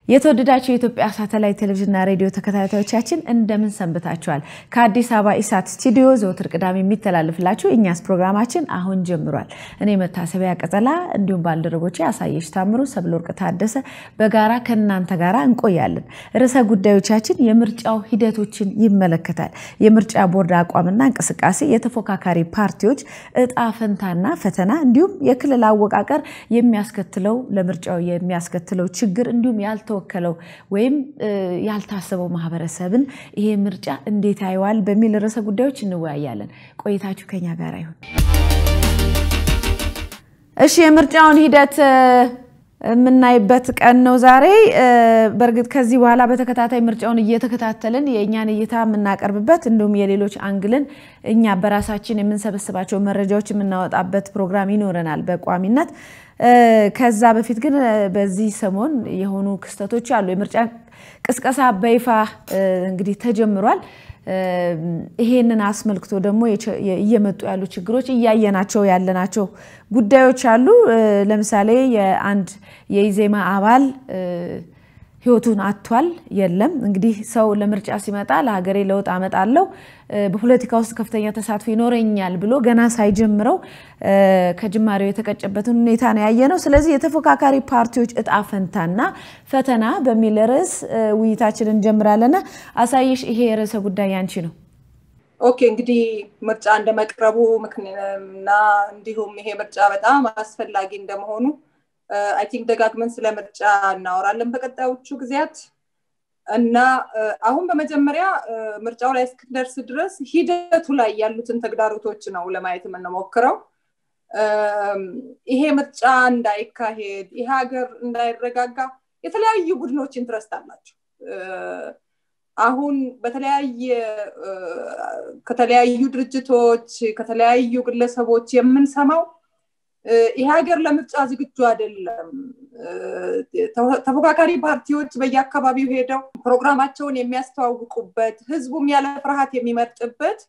የተወደዳችሁ የኢትዮጵያ ሳተላይት ቴሌቪዥንና ሬዲዮ ተከታታዮቻችን እንደምን ሰንብታችኋል? ከአዲስ አበባ ኢሳት ስቱዲዮ ዘወትር ቅዳሜ የሚተላለፍላችሁ እኛስ ፕሮግራማችን አሁን ጀምሯል። እኔ መታሰቢያ ቀጠላ እንዲሁም ባልደረቦቼ አሳየሽ ታምሩ፣ ሰብለወርቅ ታደሰ በጋራ ከናንተ ጋራ እንቆያለን። ርዕሰ ጉዳዮቻችን የምርጫው ሂደቶችን ይመለከታል። የምርጫ ቦርድ አቋምና እንቅስቃሴ፣ የተፎካካሪ ፓርቲዎች እጣ ፈንታና ፈተና እንዲሁም የክልል አወቃቀር የሚያስከትለው ለምርጫው የሚያስከትለው ችግር እንዲሁም ወከለው ወይም ያልታሰበው ማህበረሰብን ይሄ ምርጫ እንዴት አይዋል በሚል ርዕሰ ጉዳዮች እንወያያለን። ቆይታችሁ ከኛ ጋር ይሁን። እሺ የምርጫውን ሂደት ምናይበት ቀን ነው ዛሬ። በርግጥ ከዚህ በኋላ በተከታታይ ምርጫውን እየተከታተልን የኛን እይታ ምናቀርብበት እንዲሁም የሌሎች አንግልን እኛ በራሳችን የምንሰበስባቸው መረጃዎች ምናወጣበት ፕሮግራም ይኖረናል በቋሚነት። ከዛ በፊት ግን በዚህ ሰሞን የሆኑ ክስተቶች አሉ። የምርጫ ቅስቀሳ በይፋ እንግዲህ ተጀምሯል። ይሄንን አስመልክቶ ደግሞ እየመጡ ያሉ ችግሮች እያየናቸው ያለናቸው ጉዳዮች አሉ። ለምሳሌ የአንድ የኢዜማ አባል ህይወቱን አጥቷል። የለም እንግዲህ ሰው ለምርጫ ሲመጣ ለሀገሬ ለውጥ አመጣለሁ በፖለቲካ ውስጥ ከፍተኛ ተሳትፎ ይኖረኛል ብሎ ገና ሳይጀምረው ከጅማሬው የተቀጨበትን ሁኔታ ነው ያየነው። ስለዚህ የተፎካካሪ ፓርቲዎች እጣ ፈንታና ፈተና በሚል ርዕስ ውይይታችንን እንጀምራለን። አሳይሽ ይሄ ርዕሰ ጉዳይ ያንቺ ነው። ኦኬ እንግዲህ ምርጫ እንደመቅረቡ ምክንያትና እንዲሁም ይሄ ምርጫ በጣም አስፈላጊ እንደመሆኑ I think ደጋግመን ስለ ምርጫ እናወራለን በቀጣዮቹ ጊዜያት እና አሁን በመጀመሪያ ምርጫው ላይ እስክንደርስ ድረስ ሂደቱ ላይ ያሉትን ተግዳሮቶች ነው ለማየት የምንሞክረው። ይሄ ምርጫ እንዳይካሄድ ይሄ ሀገር እንዳይረጋጋ የተለያዩ ቡድኖች ኢንትረስት አላቸው። አሁን ከተለያዩ ድርጅቶች ከተለያዩ ግለሰቦች የምንሰማው ይሄ ሀገር ለምርጫ ዝግጁ አይደለም፣ ተፎካካሪ ፓርቲዎች በየአካባቢው ሄደው ፕሮግራማቸውን የሚያስተዋውቁበት ህዝቡም ያለ ፍርሃት የሚመርጥበት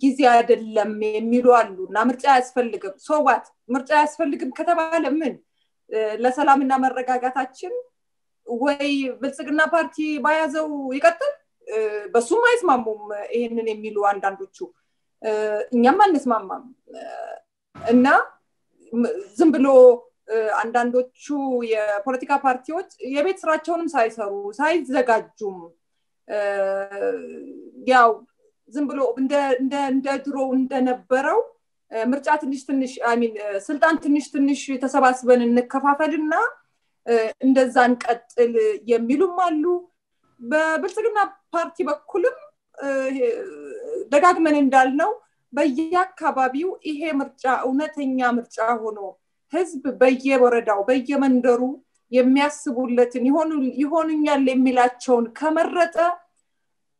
ጊዜ አይደለም የሚሉ አሉና ምርጫ ያስፈልግም። ሶዋት ምርጫ ያስፈልግም ከተባለ ምን ለሰላምና መረጋጋታችን ወይ ብልጽግና ፓርቲ ባያዘው ይቀጥል በሱም አይስማሙም ይሄንን የሚሉ አንዳንዶቹ እኛም አንስማማም እና ዝም ብሎ አንዳንዶቹ የፖለቲካ ፓርቲዎች የቤት ስራቸውንም ሳይሰሩ ሳይዘጋጁም ያው ዝም ብሎ እንደ ድሮ እንደነበረው ምርጫ ትንሽ ስልጣን ትንሽ ተሰባስበን እንከፋፈልና እንደዛ እንቀጥል የሚሉም አሉ። በብልጽግና ፓርቲ በኩልም ደጋግመን እንዳልነው በየአካባቢው ይሄ ምርጫ እውነተኛ ምርጫ ሆኖ ህዝብ በየወረዳው በየመንደሩ የሚያስቡለትን ይሆኑኛል የሚላቸውን ከመረጠ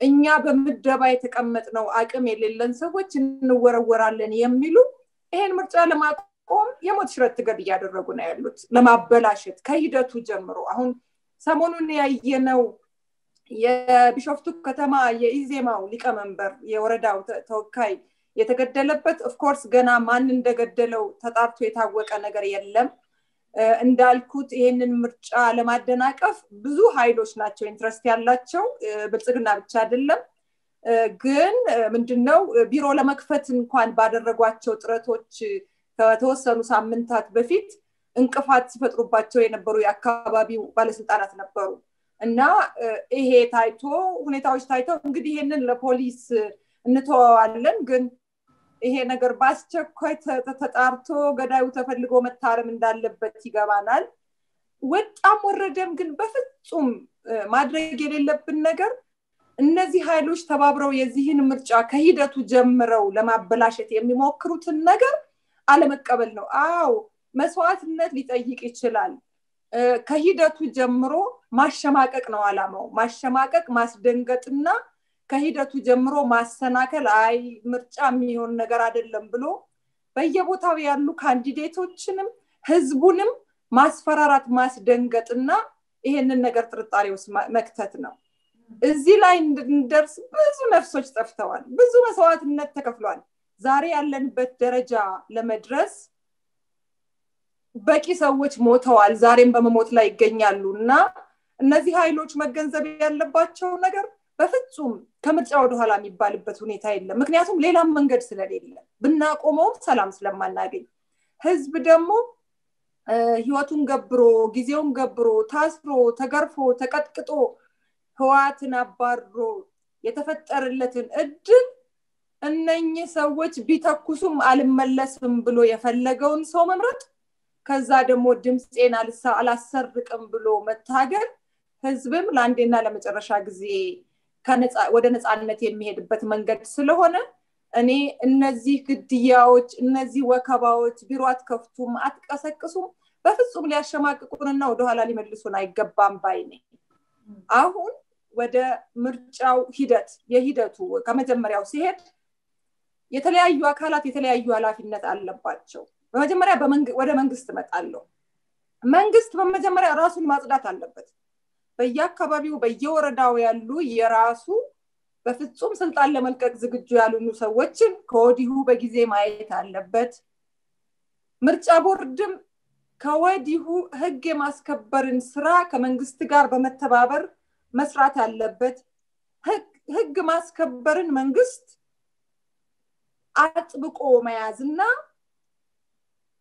እኛ በመደባ የተቀመጥነው አቅም የሌለን ሰዎች እንወረወራለን የሚሉ ይሄን ምርጫ ለማቆም የሞት ሽረት ትግል እያደረጉ ነው ያሉት ለማበላሸት ከሂደቱ ጀምሮ። አሁን ሰሞኑን ያየነው የቢሾፍቱ ከተማ የኢዜማው ሊቀመንበር የወረዳው ተወካይ የተገደለበት ኦፍ ኮርስ ገና ማን እንደገደለው ተጣርቶ የታወቀ ነገር የለም። እንዳልኩት ይሄንን ምርጫ ለማደናቀፍ ብዙ ኃይሎች ናቸው ኢንትረስት ያላቸው ብልጽግና ብቻ አይደለም። ግን ምንድነው ቢሮ ለመክፈት እንኳን ባደረጓቸው ጥረቶች ከተወሰኑ ሳምንታት በፊት እንቅፋት ሲፈጥሩባቸው የነበሩ የአካባቢው ባለስልጣናት ነበሩ እና ይሄ ሁኔታዎች ታይተው እንግዲህ ይሄንን ለፖሊስ እንተዋዋለን ግን ይሄ ነገር ባስቸኳይ ተጣርቶ ገዳዩ ተፈልጎ መታረም እንዳለበት ይገባናል። ወጣም ወረደም ግን በፍጹም ማድረግ የሌለብን ነገር እነዚህ ኃይሎች ተባብረው የዚህን ምርጫ ከሂደቱ ጀምረው ለማበላሸት የሚሞክሩትን ነገር አለመቀበል ነው። አዎ መስዋዕትነት ሊጠይቅ ይችላል። ከሂደቱ ጀምሮ ማሸማቀቅ ነው አላማው። ማሸማቀቅ ማስደንገጥና ከሂደቱ ጀምሮ ማሰናከል ምርጫ የሚሆን ነገር አይደለም ብሎ በየቦታው ያሉ ካንዲዴቶችንም ህዝቡንም ማስፈራራት ማስደንገጥና ይሄንን ነገር ጥርጣሬ ውስጥ መክተት ነው። እዚህ ላይ እንደርስ ብዙ ነፍሶች ጠፍተዋል፣ ብዙ መስዋዕትነት ተከፍሏል። ዛሬ ያለንበት ደረጃ ለመድረስ በቂ ሰዎች ሞተዋል ዛሬም በመሞት ላይ ይገኛሉና እነዚህ ኃይሎች መገንዘብ ያለባቸው ነገር በፍጹም ከምርጫ ወደ ኋላ የሚባልበት ሁኔታ የለም ምክንያቱም ሌላም መንገድ ስለሌለ ብናቆመው ሰላም ስለማናገኝ ህዝብ ደግሞ ህይወቱን ገብሮ ጊዜውን ገብሮ ታስሮ ተገርፎ ተቀጥቅጦ ህዋትን አባሮ የተፈጠረለትን እድል እነኚህ ሰዎች ቢተኩሱም አልመለስም ብሎ የፈለገውን ሰው መምረጥ ከዛ ደግሞ ድምጽን አላሰርቅም ብሎ መታገል ህዝብም ለአንዴና ለመጨረሻ ጊዜ ወደ ነፃነት የሚሄድበት መንገድ ስለሆነ እኔ እነዚህ ግድያዎች እነዚህ ወከባዎች ቢሮት ከፍቱም አትቀሰቅሱም በፍጹም ሊያሸማቅቁንና ወደ ኋላ ሊመልሱን አይገባም ባይኔ አሁን ወደ ምርጫው የሂደቱ ከመጀመሪያው ሲሄድ የተለያዩ አካላት የተለያዩ ኃላፊነት አለባቸው በመጀመሪያ ወደ መንግስት መጣለው መንግስት በመጀመሪያ ራሱን ማጽዳት አለበት በየአካባቢው በየወረዳው ያሉ የራሱ በፍጹም ስልጣን ለመልቀቅ ዝግጁ ያሉኑ ሰዎችን ከወዲሁ በጊዜ ማየት አለበት ምርጫ ቦርድም ከወዲሁ ህግ የማስከበርን ስራ ከመንግስት ጋር በመተባበር መስራት አለበት ህግ ማስከበርን መንግስት አጥብቆ መያዝና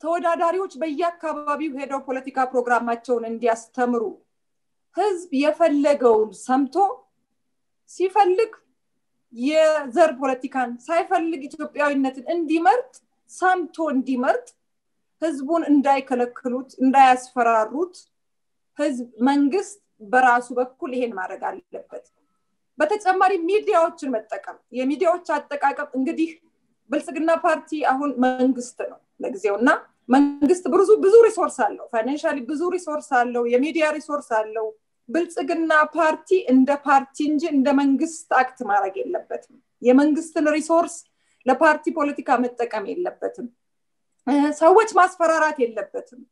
ተወዳዳሪዎች በየአካባቢው ሄደው ፖለቲካ ፕሮግራማቸውን እንዲያስተምሩ ህዝብ የፈለገውን ሰምቶ ሲፈልግ የዘር ፖለቲካን ሳይፈልግ ኢትዮጵያዊነትን እንዲመርጥ ሰምቶ እንዲመርጥ ህዝቡን እንዳይከለክሉት እንዳያስፈራሩት ህዝብ መንግስት በራሱ በኩል ይሄን ማድረግ አለበት በተጨማሪ ሚዲያዎችን መጠቀም የሚዲያዎች አጠቃቀም እንግዲህ ብልጽግና ፓርቲ አሁን መንግስት ነው ለጊዜውና መንግስት ብዙ ሪሶርስ አለው ፋይናንሻሊ ብዙ ሪሶርስ አለው የሚዲያ ሪሶርስ አለው ብልጽግና ፓርቲ እንደ ፓርቲ እንጂ እንደ መንግስት አክት ማድረግ የለበትም የመንግስትን ሪሶርስ ለፓርቲ ፖለቲካ መጠቀም የለበትም ሰዎች ማስፈራራት የለበትም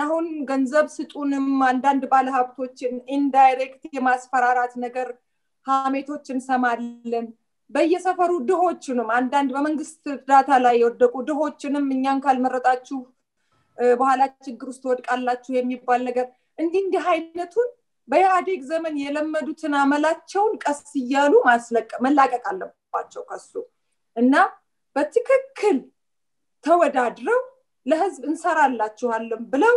አሁን ገንዘብ ስጡንም አንዳንድ ባለሀብቶችን ኢንዳይሬክት የማስፈራራት ነገር ሀሜቶችን ሰማለን በየሰፈሩ ድሆችንም አንዳንድ በመንግስት ዳታ ላይ የወደቁ ድሆችንም እኛን ካልመረጣችሁ በኋላ ችግር ውስጥ ወድቃላችሁ የሚባል ነገር እንዲህ አይነቱን በኢህአዴግ ዘመን የለመዱትን አመላቸውን ቀስ ይያሉ መላቀቅ አለባቸው ከሱ እና በትክክል ተወዳድረው ለህዝብ እንሰራላችኋለን ብለው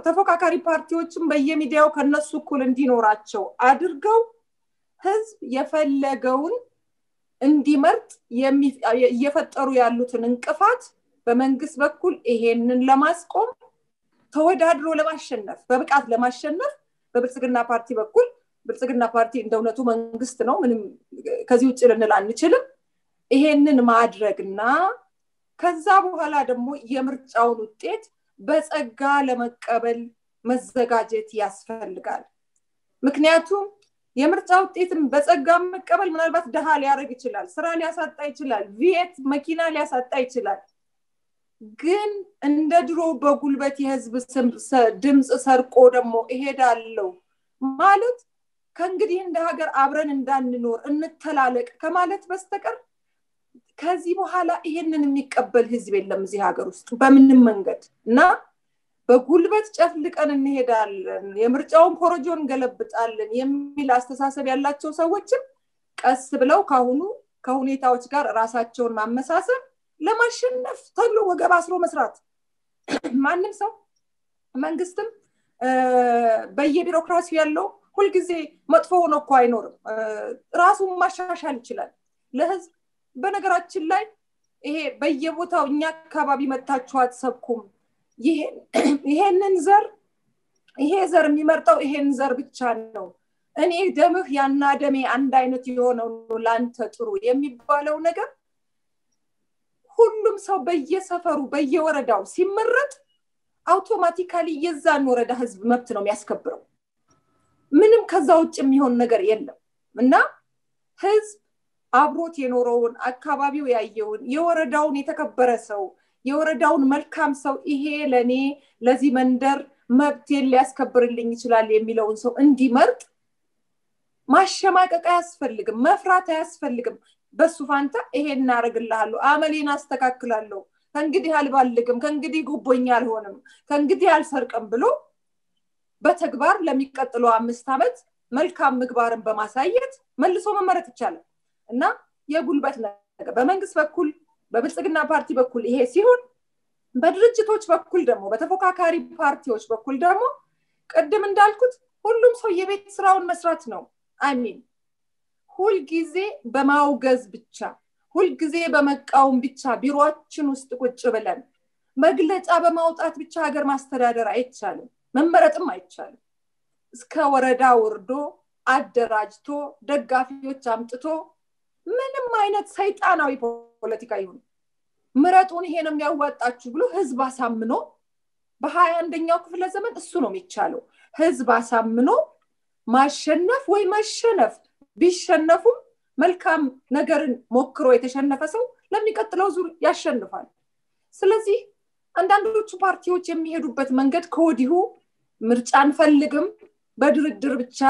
ተፎካካሪ ፓርቲዎችን በየሚዲያው ከነሱ እኩል እንዲኖራቸው አድርገው ህዝብ የፈለገውን እንዲመርጥ እየፈጠሩ ያሉትን እንቅፋት በመንግስት በኩል ይሄንን ለማስቆም ተወዳድሮ ለማሸነፍ በብቃት ለማሸነፍ በብልጽግና ፓርቲ በኩል ብልጽግና ፓርቲ እንደውነቱ መንግስት ነው ምንም ከዚህ ውጭ ልንል አንችልም ይሄንን ማድረግና ከዛ በኋላ ደግሞ የምርጫውን ውጤት በጸጋ ለመቀበል መዘጋጀት ያስፈልጋል ምክንያቱም የምርጫው ውጤትን በጸጋ መቀበል ምናልባት ደሃ ሊያረግ ይችላል ስራ ሊያሳጣ ይችላል ቪኤት መኪና ሊያሳጣ ይችላል ግን እንደ ድሮ በጉልበት የህዝብ ድምጽ ሰርቆ ደግሞ እሄዳለው ማለት ከእንግዲህ እንደ ሀገር አብረን እንዳንኖር እንተላለቅ ከማለት በስተቀር ከዚህ በኋላ ይሄንን የሚቀበል ህዝብ የለም እዚህ ሀገር ውስጥ በምንም መንገድ እና በጉልበት ጨፍልቀን እንሄዳለን የምርጫውን ኮረጆን ገለብጣለን የሚል አስተሳሰብ ያላቸው ሰዎችም ቀስ ብለው ከሁኔታዎች ጋር ራሳቸውን ማመሳሰብ ለማሸነፍ ተብሎ ወገብ አስሮ መስራት ማንንም ሰው መንግስትም በየቢሮክራሲው ያለው ሁሉ ጊዜ መጥፎ ሆኖ እኮ አይኖርም ራሱን ማሻሻል ይችላል ለህዝብ በነገራችን ላይ ይሄ በየቦታው እኛ አካባቢ መጣችሁ አትሰብኩም ይሄንን ይሄ ዘር የሚመርጠው ይሄን ዘር ብቻ ነው እኔ ደምህ ያና ደሜ አንድ አይነት የሆነው ላንተ ጥሩ የሚባለው ነገር ሁሉም ሰው በየሰፈሩ በየወረዳው ሲመረጥ አውቶማቲካሊ የዛን ወረዳ ህዝብ መብት ነው የሚያስከብረው ምንም ከዛ ውጭ የሚሆን ነገር የለም እና ህዝብ አብሮት የኖረውን አካባቢው ያየውን የወረዳውን የተከበረ ሰው የወረዳውን መልካም ሰው ይሄ ለኔ ለዚህ መንደር መብቴን ሊያስከብርልኝ ይችላል የሚለውን ሰው እንዲመርጥ ማሸማቀቅ አያስፈልግም መፍራት አያስፈልግም በሱ ፋንታ ይሄን እናረግልሃለሁ አመሌን አስተካክላለሁ ከእንግዲህ አልባልግም ከእንግዲህ ጉቦኛ አልሆንም ከእንግዲህ አልሰርቀም ብሎ በተግባር ለሚቀጥለው 5 ዓመት መልካም ምግባርን በማሳየት መልሶ መመረጥ ይቻላል እና የጉልበት ነገር በመንግስት በኩል በብልጽግና ፓርቲ በኩል ይሄ ሲሆን በድርጅቶች በኩል ደግሞ በተፎካካሪ ፓርቲዎች በኩል ደግሞ ቀደም እንዳልኩት ሁሉም ሰው የቤት ስራውን መስራት ነው አሚን ሁሉ ጊዜ በማውገዝ ብቻ ሁሉ ጊዜ በመቃወም ብቻ ቢሮአችን ውስጥ ቁጭ ብለን መግለጫ በማውጣት ብቻ ሀገር ማስተዳደር አይቻልም መመረጥም አይቻልም እስከ ወረዳ ወርዶ አደራጅቶ ደጋፊዎች አምጥቶ ምንም አይነት ሰይጣናዊ ፖለቲካ ይሁን ምረጡን ይሄ ነው የሚያዋጣችሁ ብሎ ህዝብ አሳምኖ በ21ኛው ክፍለ ዘመን እሱ ነው የሚቻለው ህዝብ አሳምኖ ማሸነፍ ወይ መሸነፍ ቢሸነፉም መልካም ነገርን ሞክሮ የተሸነፈ ሰው ለሚቀጥለው ዙር ያሸንፋል ስለዚህ አንዳንዶቹ ፓርቲዎች የሚሄዱበት መንገድ ከወዲሁ ምርጫን ፈልግም በድርድር ብቻ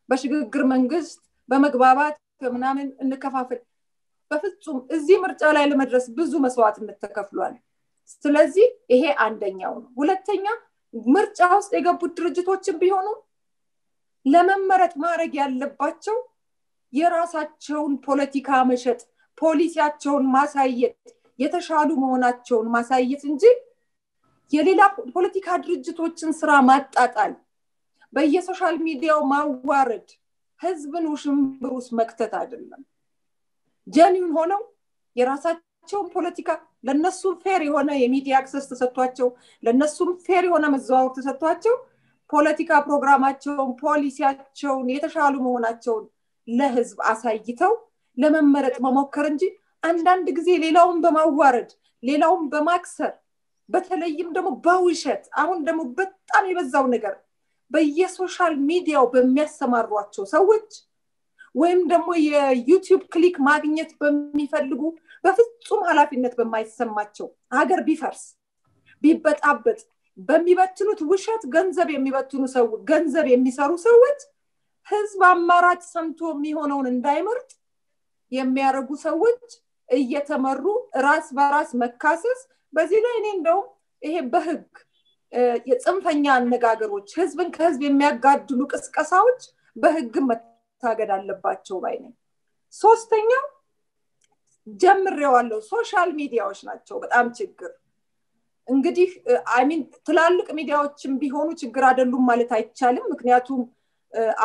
በሽግግር መንግስት በመግባባት ምናምን እንከፋፈል በፍጹም እዚህ ምርጫ ላይ ለመድረስ ብዙ መስዋዕትነት ተከፍሏል ስለዚህ ይሄ አንደኛው ነው ሁለተኛ ምርጫ ውስጥ የገቡት ድርጅቶችን ቢሆኑ ለመመረጥ ማድረግ ያለባቸው የራሳቸውን ፖለቲካ መሸጥ ፖሊሲያቸውን ማሳየት የተሻሉ መሆናቸውን ማሳየት እንጂ የሌላ ፖለቲካ ድርጅቶችን ስራ ማጣጣል በየሶሻል ሚዲያው ማዋረድ ህዝብን ውሽንብር ውስጥ መክተት አይደለም ጀኒውን ሆነው የራሳቸውን ፖለቲካ ለነሱ ፌር የሆነ የሚዲያ አክሰስ ተሰጥቷቸው ለነሱ ፌር የሆነ መዘዋወር ተሰጥቷቸው ፖለቲካ ፕሮግራማቸውን ፖሊሲያቸውን የተሻሉ መሆናቸውን ለህዝብ አሳይተው ለመመረጥ መሞከር እንጂ አንዳንድ ጊዜ ሌላውን በማዋረድ ሌላውን በማክሰር በተለይም ደግሞ በውሸት አሁን ደግሞ በጣም የበዛው ነገር በየሶሻል ሚዲያው በሚያሰማሯቸው ሰዎች ወይም ደግሞ የዩቲዩብ ክሊክ ማግኘት በሚፈልጉ በፍጹም ኃላፊነት በማይሰማቸው ሀገር ቢፈርስ ቢበጣበጥ በሚበትኑት ውሸት ገንዘብ የሚበትኑ ሰው ገንዘብ የሚሰሩ ሰዎች ህዝብ አማራጭ ሰምቶ የሚሆነውን እንዳይመርጥ የሚያረጉ ሰዎች እየተመሩ ራስ በራስ መካሰስ በዚህ ላይ እኔ እንደው ይሄ በህግ የጽንፈኛ አነጋገሮች ህዝብን ከህዝብ የሚያጋድሉ ቅስቀሳዎች በህግ መታገድ አለባቸው ባይነኝ ሶስተኛው ጀምሬዋለሁ ሶሻል ሚዲያዎች ናቸው በጣም ችግር እንግዲህ አሚን ትላልቅ ሚዲያዎችም ቢሆኑ ችግር አይደሉም ማለት አይቻልም ምክንያቱም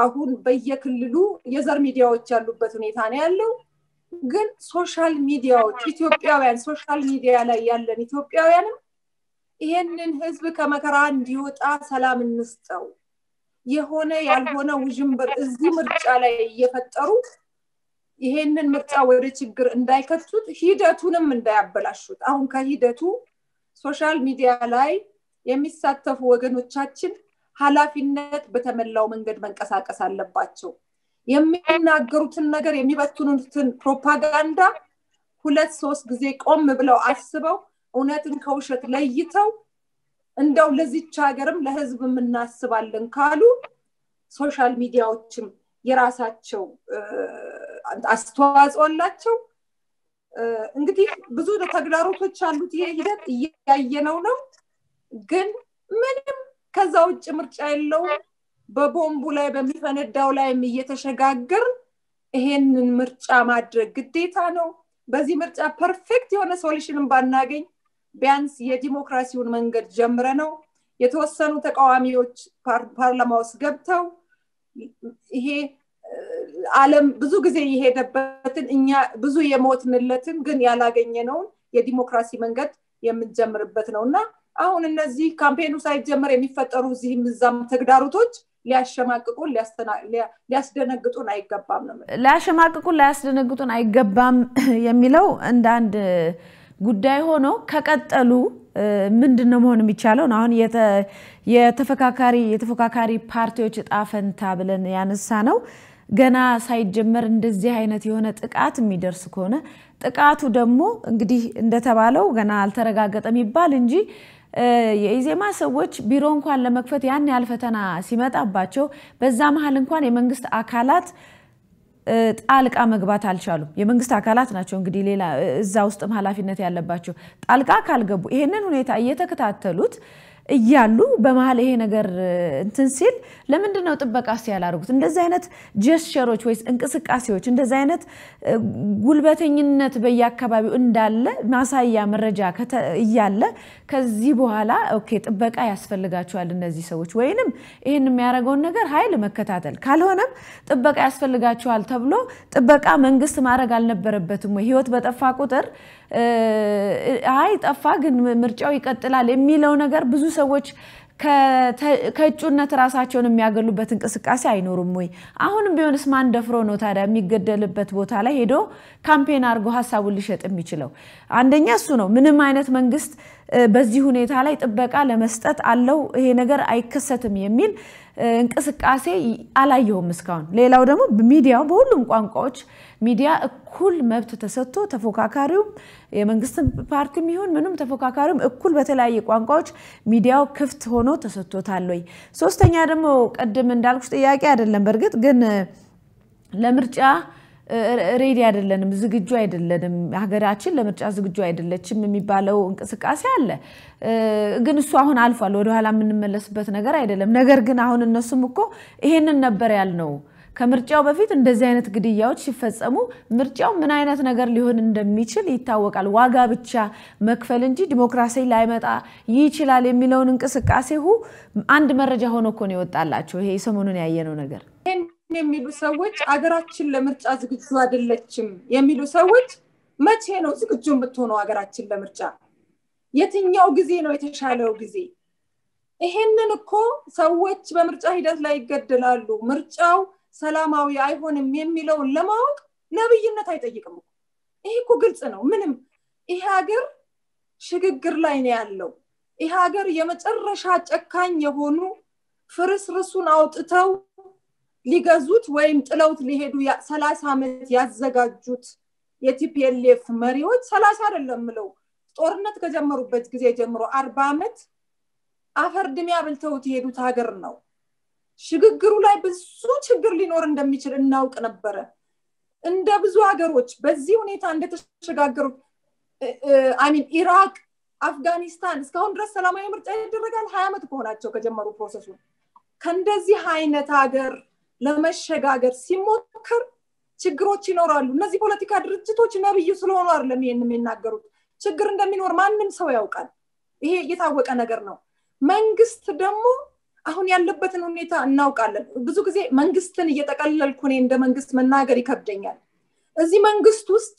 አሁን በየክልሉ የዘር ሚዲያዎች ያሉበት ሁኔታ ነው ያለው ግን ሶሻል ሚዲያዎች ኢትዮጵያውያን ሶሻል ሚዲያ ላይ ያለን ኢትዮጵያውያን ይሄንን ህዝብ ከመከራ እንዲወጣ ሰላም እንስጠው የሆነ ያልሆነ ውጅንብር እዚህ ምርጫ ላይ እየፈጠሩ ይሄንን ምርጫ ወደ ችግር እንዳይከቱት ሂደቱንም እንዳያበላሹት አሁን ከሂደቱ ሶሻል ሚዲያ ላይ የሚሳተፉ ወገኖቻችን ኃላፊነት በተመላው መንገድ መንቀሳቀስ አለባቸው የሚናገሩትን ነገር የሚበትኑትን ፕሮፓጋንዳ 2-3 ጊዜ ቆም ብለው አስበው እውነትን ከውሸት ለይተው እንደው ለዚች ሀገርም ለህዝብም እናስባለን ካሉ ሶሻል ሚዲያዎችም የራሳቸው አስተዋጽኦ አላቸው እንግዲህ ብዙ ተግዳሮቶች አሉት ይሄ ሂደት እያየነው ነው ግን ምንም ከዛው ውጭ ምርጫ የለው በቦምቡ ላይ በሚፈነዳው ላይ እየተሸጋገር ይሄንን ምርጫ ማድረግ ግዴታ ነው በዚህ ምርጫ ፐርፌክት የሆነ ሶሉሽንን ባናገኝ ቢያንስ የዲሞክራሲውን መንገድ ጀምረ ነው የተወሰኑ ተቃዋሚዎች ፓርላማ ውስጥ ገብተው ይሄ ዓለም ብዙ ጊዜ ይሄደበትን እኛ ብዙ የሞትንለትን ግን ያላገኘነው የዲሞክራሲ መንገድ የምንጀምርበት ነውና አሁን እነዚህ ካምፔኑ ሳይጀመር የሚፈጠሩ እዚህ ምዛም ተግዳሮቶች ሊያሸማቅቁን ሊያስደነግጡን አይገባም ነው ሊያሸማቅቁን ሊያስደነግጡን አይገባም የሚለው እንደ አንድ ጉዳይ ሆኖ ከቀጠሉ ምንድነው መሆን የሚቻለው አሁን የተፈካካሪ ፓርቲዎች ጣፈንታ ብለን ያነሳ ነው ገና ሳይጀመር እንደዚህ አይነት የሆነ ጥቃት የሚደርስ ከሆነ ጥቃቱ ደግሞ እንግዲህ እንደተባለው ገና አልተረጋገጠም ይባል እንጂ የኢዜማ ሰዎች ቢሮ እንኳን ለመክፈት ያን ያህል ፈተና ሲመጣባቸው በዛ መሃል እንኳን የመንግስት አካላት ጣልቃ መግባት አልቻሉም የመንግስት አካላት ናቸው እንግዲህ ሌላ እዛ ውስጥም ኃላፊነት ያለባቸው ጣልቃ ካልገቡ ይሄንን ሁኔታ እየተከታተሉት እያሉ በመሃል ይሄ ነገር እንትን ሲል ለምንድነው ጥበቃስ ያላርጉት እንደዚህ አይነት ጀስቸሮች ወይስ እንቅስቃሴዎች እንደዚህ አይነት ጉልበተኝነት በየአካባቢው እንዳለ ማሳያ መረጃ እያለ ከዚህ በኋላ ኦኬ ጥበቃ ያስፈልጋቸዋል እነዚህ ሰዎች ወይንም ይሄን የሚያረጋው ነገር ኃይል መከታተል ካልሆነም ጥበቃ ያስፈልጋቸዋል ተብሎ ጥበቃ መንግስት ማረግ አልነበረበትም ወይ ህይወት በጠፋ ቁጥር አይ ጠፋ ግን ምርጫው ይቀጥላል የሚለው ነገር ብዙ ሰዎች ከእጩነት ራሳቸውን የሚያገሉበት እንቅስቃሴ አይኖርም ወይ አሁንም ቢሆንስ ማን ደፍሮ ነው ታዲያ የሚገደልበት ቦታ ላይ ሄዶ ካምፔን አርጎ ሐሳቡን ሊሸጥ የሚችለው አንደኛ እሱ ነው ምንም አይነት መንግስት በዚህ ሁኔታ ላይ ጥበቃ ለመስጠት አለው ይሄ ነገር አይከሰትም የሚል እንቅስቃሴ አላየውም እስካሁን ሌላው ደግሞ ሚዲያው በሁሉም ቋንቋዎች ሚዲያ እኩል መብት ተሰጥቶ ተፎካካሪው የመንግስት ፓርቲም ይሁን ምንም ተፎካካሪው እኩል በተለያየ ቋንቋዎች ሚዲያው ክፍት ሆኖ ተሰጥቶታል ወይ ሶስተኛ ደግሞ ቀደም እንዳልኩሽ ጥያቄ አይደለም በርግጥ ግን ለምርጫ ሬዲ አይደለንም ዝግጁ አይደለንም ሀገራችን ለምርጫ ዝግጁ አይደለችም የሚባለው እንቅስቃሴ አለ ግን እሱ አሁን አልፏል ወደ ኋላ የምንመለስበት ነገር አይደለም ነገር ግን አሁን እነሱም እኮ ይሄንን ነበር ያልነው ከምርጫው በፊት እንደዚህ አይነት ግድያዎች ሲፈጸሙ ምርጫው ምን አይነት ነገር ሊሆን እንደሚችል ይታወቃል ዋጋ ብቻ መክፈል እንጂ ዲሞክራሲ ላይመጣ ይችላል የሚለውን እንቅስቃሴው አንድ መረጃ ሆኖ እኮ ነው ይወጣላችሁ ይሄ ሰሞኑን ያየነው ነገር የሚሉ ሰዎች አገራችን ለምርጫ ዝግጁ አይደለችም የሚሉ ሰዎች መቼ ነው ዝግጁ የምትሆነው አገራችን ለምርጫ የትኛው ጊዜ ነው የተሻለው ጊዜ ይሄንን እኮ ሰዎች በምርጫ ሂደት ላይ ይገደላሉ ምርጫው ሰላማዊ አይሆንም የሚለው ለማወቅ ነብይነት አይጠይቅም ይሄ እኮ ግልጽ ነው ምንም ይሄ ሀገር ሽግግር ላይ ነው ያለው ይሄ ሀገር የመጨረሻ ጨካኝ የሆኑ ፍርስርሱን አውጥተው ሊገዙት ወይም ጥለውት ሊሄዱ 30 አመት ያዘጋጁት የቲፒኤልኤፍ መሪዎች 30 አይደለም ምለው ጦርነት ከጀመሩበት ጊዜ ጀምሮ 40 አመት አፈርድሚያ ብልተውት ይሄዱት ሀገር ነው ሽግግሩ ላይ ብዙ ችግር ሊኖር እንደሚችል እናውቅ ነበር እንደ ብዙ ሀገሮች በዚህ ሁኔታ እንደተሸጋገሩ ኢራቅ አፍጋኒስታን እስካሁን ድረስ ሰላማዊ ምርጫ ይደረጋል 20 አመት ሆናቸው ከጀመሩ ፕሮሰሱ ከእንደዚህ አይነት ሀገር ለመሸጋገር ሲሞከር ችግሮች ይኖራሉ እነዚህ ፖለቲካ ድርጅቶች ነብዩ ስለሆኑ አይደለም ይሄንን የሚናገሩት ችግር እንደሚኖር ማንንም ሰው ያውቃል ይሄ የታወቀ ነገር ነው መንግስት ደግሞ አሁን ያለበትን ሁኔታ እናውቃለን ብዙ ጊዜ መንግስትን እየተቀለልኩ እኔ እንደ መንግስት መናገር ይከብደኛል እዚህ መንግስት ውስጥ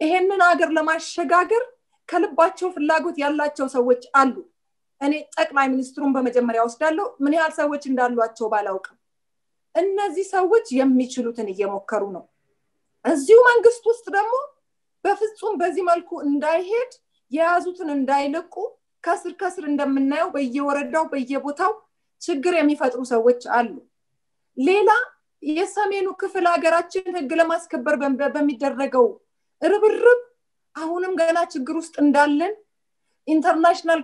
ይሄንን ሀገር ለማሸጋገር ከልባቸው ፍላጎት ያላቸው ሰዎች አሉ እኔ ጠቅላይ ሚኒስትሩን በመጀመሪያ ወስዳለሁ ምን ያህል ሰዎች እንዳሏቸው ባላውቅም እነዚህ ሰዎች የሚችሉትን እየሞከሩ ነው እዚሁ መንግስት ውስጥ ደግሞ በፍጹም በዚህ መልኩ እንዳይሄድ የያዙትን እንዳይለቁ ከስር እንደምናየው በየወረዳው በየቦታው ችግር የሚፈጥሩ ሰዎች አሉ ሌላ የሰሜኑ ክፍል ሀገራችን ህግ ለማስከበር በሚደረገው ርብርብ አሁንም ገና ችግር ውስጥ እንዳለን ኢንተርናሽናል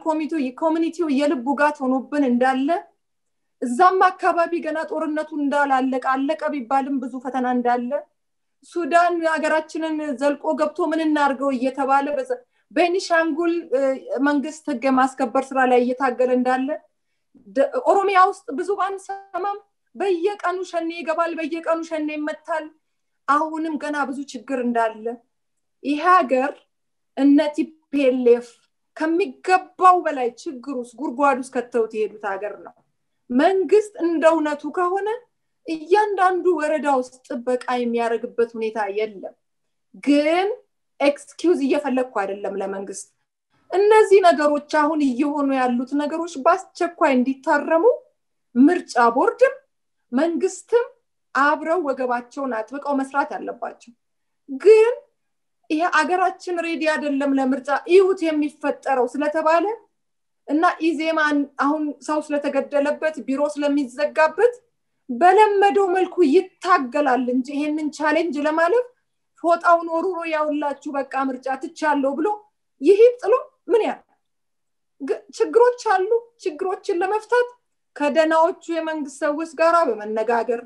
ኮሚኒቲው የልብ ጋት ሆኖብን እንዳለ እዛም አካባቢ ገና ጦርነቱ እንዳላለቀ ቢባልም ብዙ ፈተና እንዳለ ሱዳን ሀገራችንን ዘልቆ ገብቶ ምን እናርገው እየተባለ በቤኒሻንጉል መንግስት ህግ ማስከበር ስራ ላይ እየታገለ እንዳለ ኦሮሚያ ውስጥ ብዙ ባንሰማም በየቀኑ ሸኔ ይገባል በየቀኑ ሸኔ ይመታል አሁንም ገና ብዙ ችግር እንዳለ ይሄ ሀገር እነ ቲፒኤልኤፍ ከሚገባው በላይ ችግሩስ ጉርጓዱስ ከተውት ይሄዱት ሀገር ነው መንግስት እንደውነቱ ከሆነ እያንዳንዱ ወረዳ ውስጥ ጥበቃ የሚያረግበት ሁኔታ የለም ግን ኤክስኪውዝ እየፈለኩ አይደለም ለመንግስት እነዚህ ነገሮች አሁን እየሆኑ ያሉት ነገሮች ባስቸኳይ እንዲታረሙ ምርጫ ቦርድም መንግስትም አብረው ወገባቸውን አጥብቀው መስራት አለባቸው ግን ይሄ አገራችን ሬዲ አይደለም ለምርጫ ይሁት የሚፈጠረው ስለተባለ እና ኢዜማን አሁን ሰው ስለተገደለበት ቢሮ ስለሚዘጋበት በለመደው መልኩ ይታገላል እንጂ ይሄንን ቻሌንጅ ለማለፍ ፎጣውን ወሩሮ ያውላችሁ በቃ ምርጫ ትቻለው ብሎ ይሄጥሉ ምን ያ ችግሮች አሉ ችግሮችን ለመፍታት ከደናዎቹ የመንግስት ሰዎች ጋራ በመነጋገር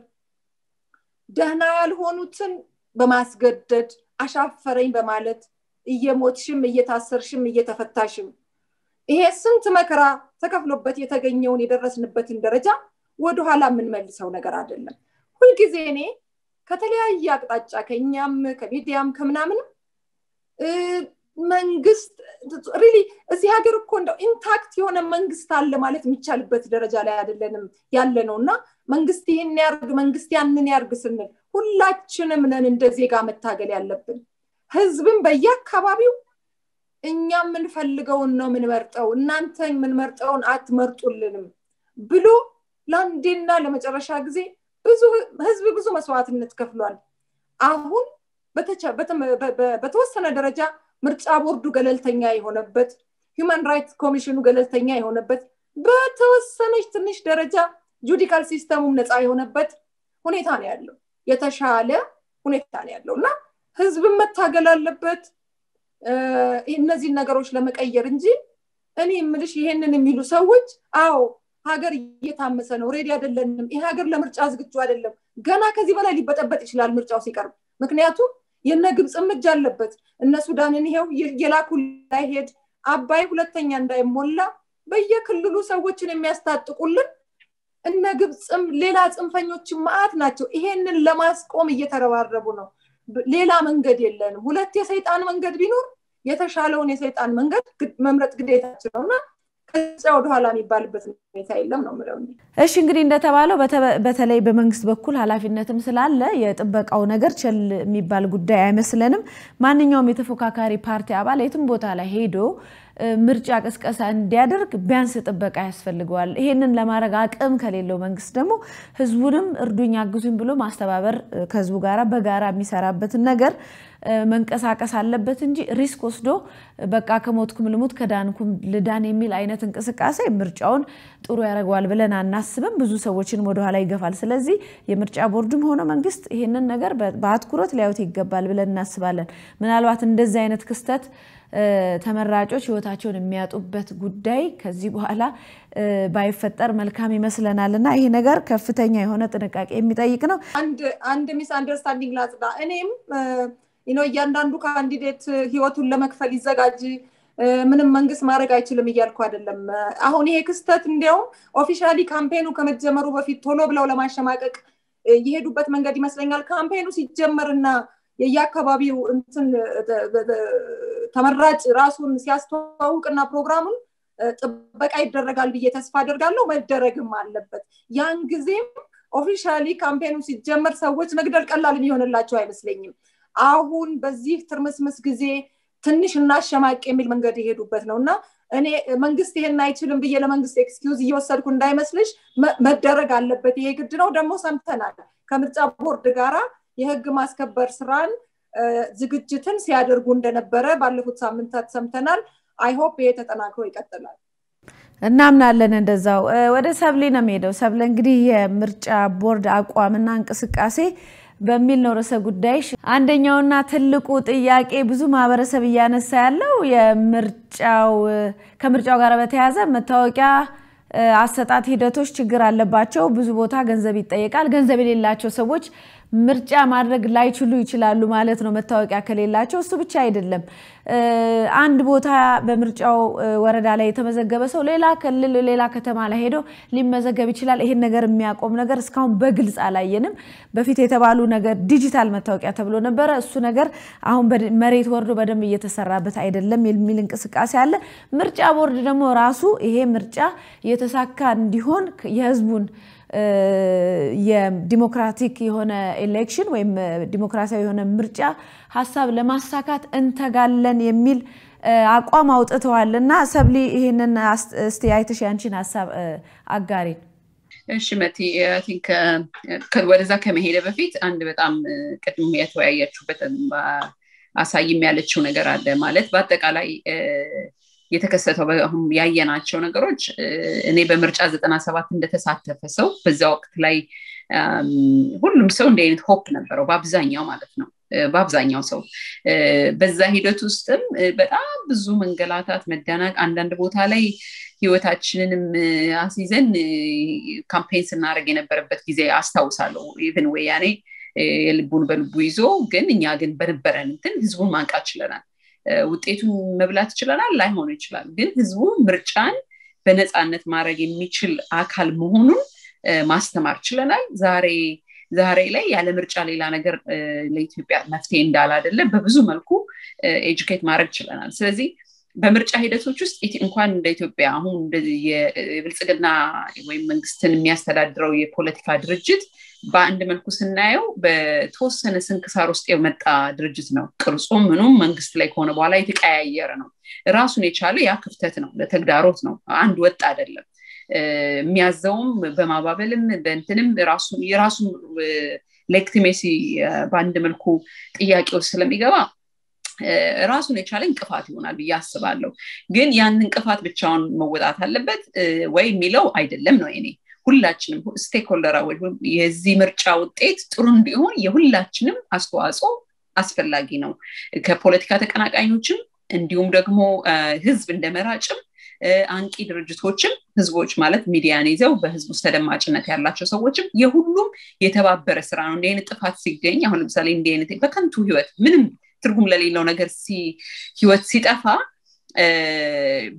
ደህና ያልሆኑትን በማስገደድ አሻፈረኝ በማለት እየሞትሽም እየታሰርሽም እየተፈታሽም ይሄ ስንት መከራ ተከፍሎበት የተገኘውን የደረስንበትን ደረጃ ወደ ኋላ ምን መልሰው ነገር አይደለም ሁሉ ጊዜ እኔ ከተለያየ አቅጣጫ ከኛም ከሚዲያም ከምናምን መንግስት ሪሊ እዚህ ሀገር እኮ እንደው ኢንታክት የሆነ መንግስት አለ ማለት የሚቻልበት ደረጃ ላይ አይደለንም ያለነውና መንግስት ይሄን ያርግ መንግስት ያንን ያርግ ስንል ሁላችንም ነን እንደዚህ ጋር መታገል ያለብን ህዝብም በየአካባቢው እኛም ምን ፈልገውን ነው ምን መርጠው እናንተ ምን መርጠውን አትመርጡልንም ብሎ ላንዴና ለመጨረሻ ጊዜ ብዙ ህዝብ ብዙ መስዋዕትነት ከፍሏል አሁን በተወሰነ ደረጃ ምርጫ ቦርዱ ገለልተኛ የሆነበት ሁማን ራይትስ ኮሚሽኑ ገለልተኛ የሆነበት በተወሰነች ትንሽ ደረጃ ጁዲካል ሲስተሙም ነፃ የሆነበት ሁኔታ ነው ያለው የተሻለ ሁኔታ ነው ያለውና ህዝብ መታገል አለበት እነዚህ ነገሮች ለመቀየር እንጂ እኔ ምልሽ ይሄንን የሚሉ ሰዎች አዎ ሀገር እየታመሰ ነው ሬዲ አይደለንም ይሄ ሀገር ለምርጫ ዝግጁ አይደለም ገና ከዚህ በላይ ሊበጠበጥ ይችላል ምርጫው ሲቀርብ ምክንያቱም የነግብጽ እምጅ አለበት እነ ሱዳንን ይሄው የላኩ ላይ ሄድ አባይ ሁለተኛ እንዳይሞላ በየክልሉ ሰዎችን የሚያስታጥቁልን እነ ግብጽም ሌላ ጽንፈኞች ማአት ናቸው ይሄንን ለማስቆም እየተረባረቡ ነው ሌላ መንገድ የለንም ሁለት የሰይጣን መንገድ ቢኖር የተሻለውን የሰይጣን መንገድ መምረጥ ግዴታችን ነውና ከዛው ወደ ኋላ የሚባልበት ሁኔታ የለም ነው ማለት ነው እሺ እንግዲህ እንደተባለው በተለይ በመንግስት በኩል ኃላፊነትም ስላለ የጥበቃው ነገር ቸል የሚባል ጉዳይ አይመስለንም ማንኛውም የተፎካካሪ ፓርቲ አባል የትም ቦታ ላይ ሄዶ ምርጫ ቅስቀሳ እንዲያደርግ ቢያንስ ጥበቃ ያስፈልገዋል ይሄንን ለማድረግ አቅም ከሌለው መንግስት ደግሞ ህዝቡንም እርዱኝ አግዙኝ ብሎ ማስተባበር ከህዝቡ ጋራ በጋራ የሚሰራበት ነገር መንቀሳቀስ አለበት እንጂ ሪስክ ወስዶ በቃ ከሞትኩም ልሙት ከዳንኩም ልዳን የሚል አይነት እንቅስቃሴ ምርጫውን ጥሩ ያረጋዋል ብለን አናስብም ብዙ ሰዎችን ወደ ኋላ ይገፋል ስለዚህ የምርጫ ቦርድም ሆነ መንግስት ይሄንን ነገር በአትኩሮት ሊያዩት ይገባል ብለን እናስባለን ምናልባት እንደዚህ አይነት ክስተት ተመራጮች ህይወታቸውን የሚያጡበት ጉዳይ ከዚህ በኋላ ባይፈጠር መልካም ይመስለናልና ይሄ ነገር ከፍተኛ የሆነ ጥንቃቄ የሚጠይቅ ነው አንድ ሚስ አንደርስታንዲንግ ላጽዳ እኔም እያንዳንዱ ካንዲዴት ህይወቱን ለመክፈል ይዘጋጅ ምንም መንግስት ማድረግ አይችልም ይያልኩ አይደለም አሁን ይሄ ክስተት እንዲያው ኦፊሻሊ ካምፔኑ ከመጀመሩ በፊት ቶሎ ብለው ለማሸማቀቅ የሄዱበት መንገድ ይመስለኛል ካምፔኑ ሲጀመርና የያካባቢው እንትን ተመራጭ ራሱን ሲያስተዋውቅና ፕሮግራሙን ጥበቃ ይደረጋል ብዬ ተስፋ አደርጋለሁ መደረግም አለበት ያን ጊዜም ኦፊሻሊ ካምፔኑ ሲጀመር ሰዎች መግደል ቀላል ሊሆንላቸው አይመስለኝም አሁን በዚህ ትርምስምስ ጊዜ ትንሽ እናሸማቅ የሚል መንገድ ይሄዱበት ነውና እኔ መንግስት ይሄን አይችልም ብዬ ለመንግስት ኤክስኪውዝ እየወሰድኩ እንዳይመስልሽ መደረግ አለበት ይሄ ግድ ነው ደግሞ ሰምተናል ከምርጫ ቦርድ ጋራ የህግ ማስከበር ስራን ዝግጅትን ሲያደርጉ እንደነበረ ባለፉት ሳምንታት ሰምተናል አይ ሆፕ ይሄ ተጠናክሮ ይቀጥላል እናምናለን እንደዛው ወደ ሰብሊ ነው የሚሄደው ሰብለ እንግዲህ የምርጫ ቦርድ አቋምና እንቅስቃሴ በሚል ነው ርዕሰ ጉዳይ አንደኛውና ትልቁ ጥያቄ ብዙ ማህበረሰብ ያነሳ ያለው ከምርጫው ጋር በተያያዘ መታወቂያ አሰጣጥ ሂደቶች ችግር አለባቸው ብዙ ቦታ ገንዘብ ይጠየቃል ገንዘብ የሌላቸው ሰዎች ምርጫ ማድረግ ላይችሉ ይችላሉ ማለት ነው መታወቂያ ከሌላቸው እሱ ብቻ አይደለም አንድ ቦታ በምርጫው ወረዳ ላይ የተመዘገበ ሰው ሌላ ክልል ሌላ ከተማ ላይ ሄዶ ሊመዘገብ ይችላል ይሄን ነገር የሚያቆም ነገር እስካሁን በግልጽ አላየንም በፊት የተባሉ ነገር ዲጂታል መታወቂያ ተብሎ ነበር እሱ ነገር አሁን መሬት ወርዶ በደንብ እየተሰራበት አይደለም የሚል እንቅስቃሴ አለ ምርጫ ቦርድ ደግሞ ራሱ ይሄ ምርጫ የተሳካ እንዲሆን የህዝቡን የዲሞክራቲክ የሆነ ኤሌክሽን ወይም ዲሞክራሲያዊ የሆነ ምርጫ ሐሳብ ለማሳካት እንተጋለን የሚል አቋም አውጥተዋልና ሰብሊ ይሄንን እስቲ አይተሽ ያንቺን ሐሳብ አጋሪ እሺ መቲ አይ ቲንክ ወደዛ ከመሄደ በፊት አንድ በጣም ቅድም የተወያያችሁበት አሳይም ያለችው ነገር አለ ማለት በአጠቃላይ የተከሰተው አሁን ያየናቸው ነገሮች እኔ በምርጫ 97 እንደተሳተፈ ሰው በዛ ወቅት ላይ ሁሉም ሰው እንደ አይነት ሆፕ ነበረው በአብዛኛው ማለት ነው በአብዛኛው ሰው በዛ ሂደት ውስጥም በጣም ብዙ መንገላታት መዳናቅ አንዳንድ ቦታ ላይ ህይወታችንንም አሲዘን ካምፔን ስናደርግ የነበረበት ጊዜ አስታውሳለሁ ኢቭን ወያኔ የልቡን በልቡ ይዞ ግን እኛ ግን በነበረን እንትን ህዝቡን ማንቃት ችለናል ውጤቱን መብላት ይችላል ላይሆን ይችላል ግን ህዝቡ ምርጫን በነፃነት ማድረግ የሚችል አካል መሆኑን ማስተማር ይችላል ዛሬ ላይ ያለ ምርጫ ሌላ ነገር ለኢትዮጵያ መፍትሄ እንዳለ አይደለ በብዙ መልኩ ኤጁኬት ማድረግ ይችላል ስለዚህ በምርጫ ሂደቶች ውስጥ እንኳን እንደ ኢትዮጵያ አሁን የብልጽግና ወይም መንግስትን የሚያስተዳድረው የፖለቲካ ድርጅት በአንድ መልኩ ስናየው በተወሰነ ስንክሳር ውስጥ የመጣ ድርጅት ነው ቅርጹም ምኑም መንግስት ላይ ከሆነ በኋላ የተቀያየረ ነው ራሱን የቻለ ያ ክፍተት ነው ለተግዳሮት ነው አንድ ወጥ አይደለም የሚያዘውም በማባበልም በእንትንም የራሱ ሌጂቲሜሲ በአንድ መልኩ ጥያቄው ስለሚገባ ራሱን የቻለ እንቅፋት ይሆናል ብያስባለሁ ግን ያን እንቅፋት ብቻውን መወጣት አለበት ወይ የሚለው አይደለም ነው እኔ ሁላችንም ስቴክሆልደር የዚህ ምርጫ ውጤት ጥሩ እንዲሆን የሁላችንም አስተዋጽኦ አስፈላጊ ነው ከፖለቲካ ተቀናቃኞችም እንዲሁም ደግሞ ህዝብ እንደመራጭም አንቂ ድርጅቶችም ህዝቦች ማለት ሚዲያን ይዘው በህዝብ ውስጥ ተደማጭነት ያላቸው ሰዎችም የሁሉም የተባበረ ስራ ነው እንደ አይነት ጥፋት ሲገኝ አሁን ለምሳሌ እንደ አይነት በከንቱ ህይወት ምንም ትርጉም ለሌለው ነገር ህይወት ሲጠፋ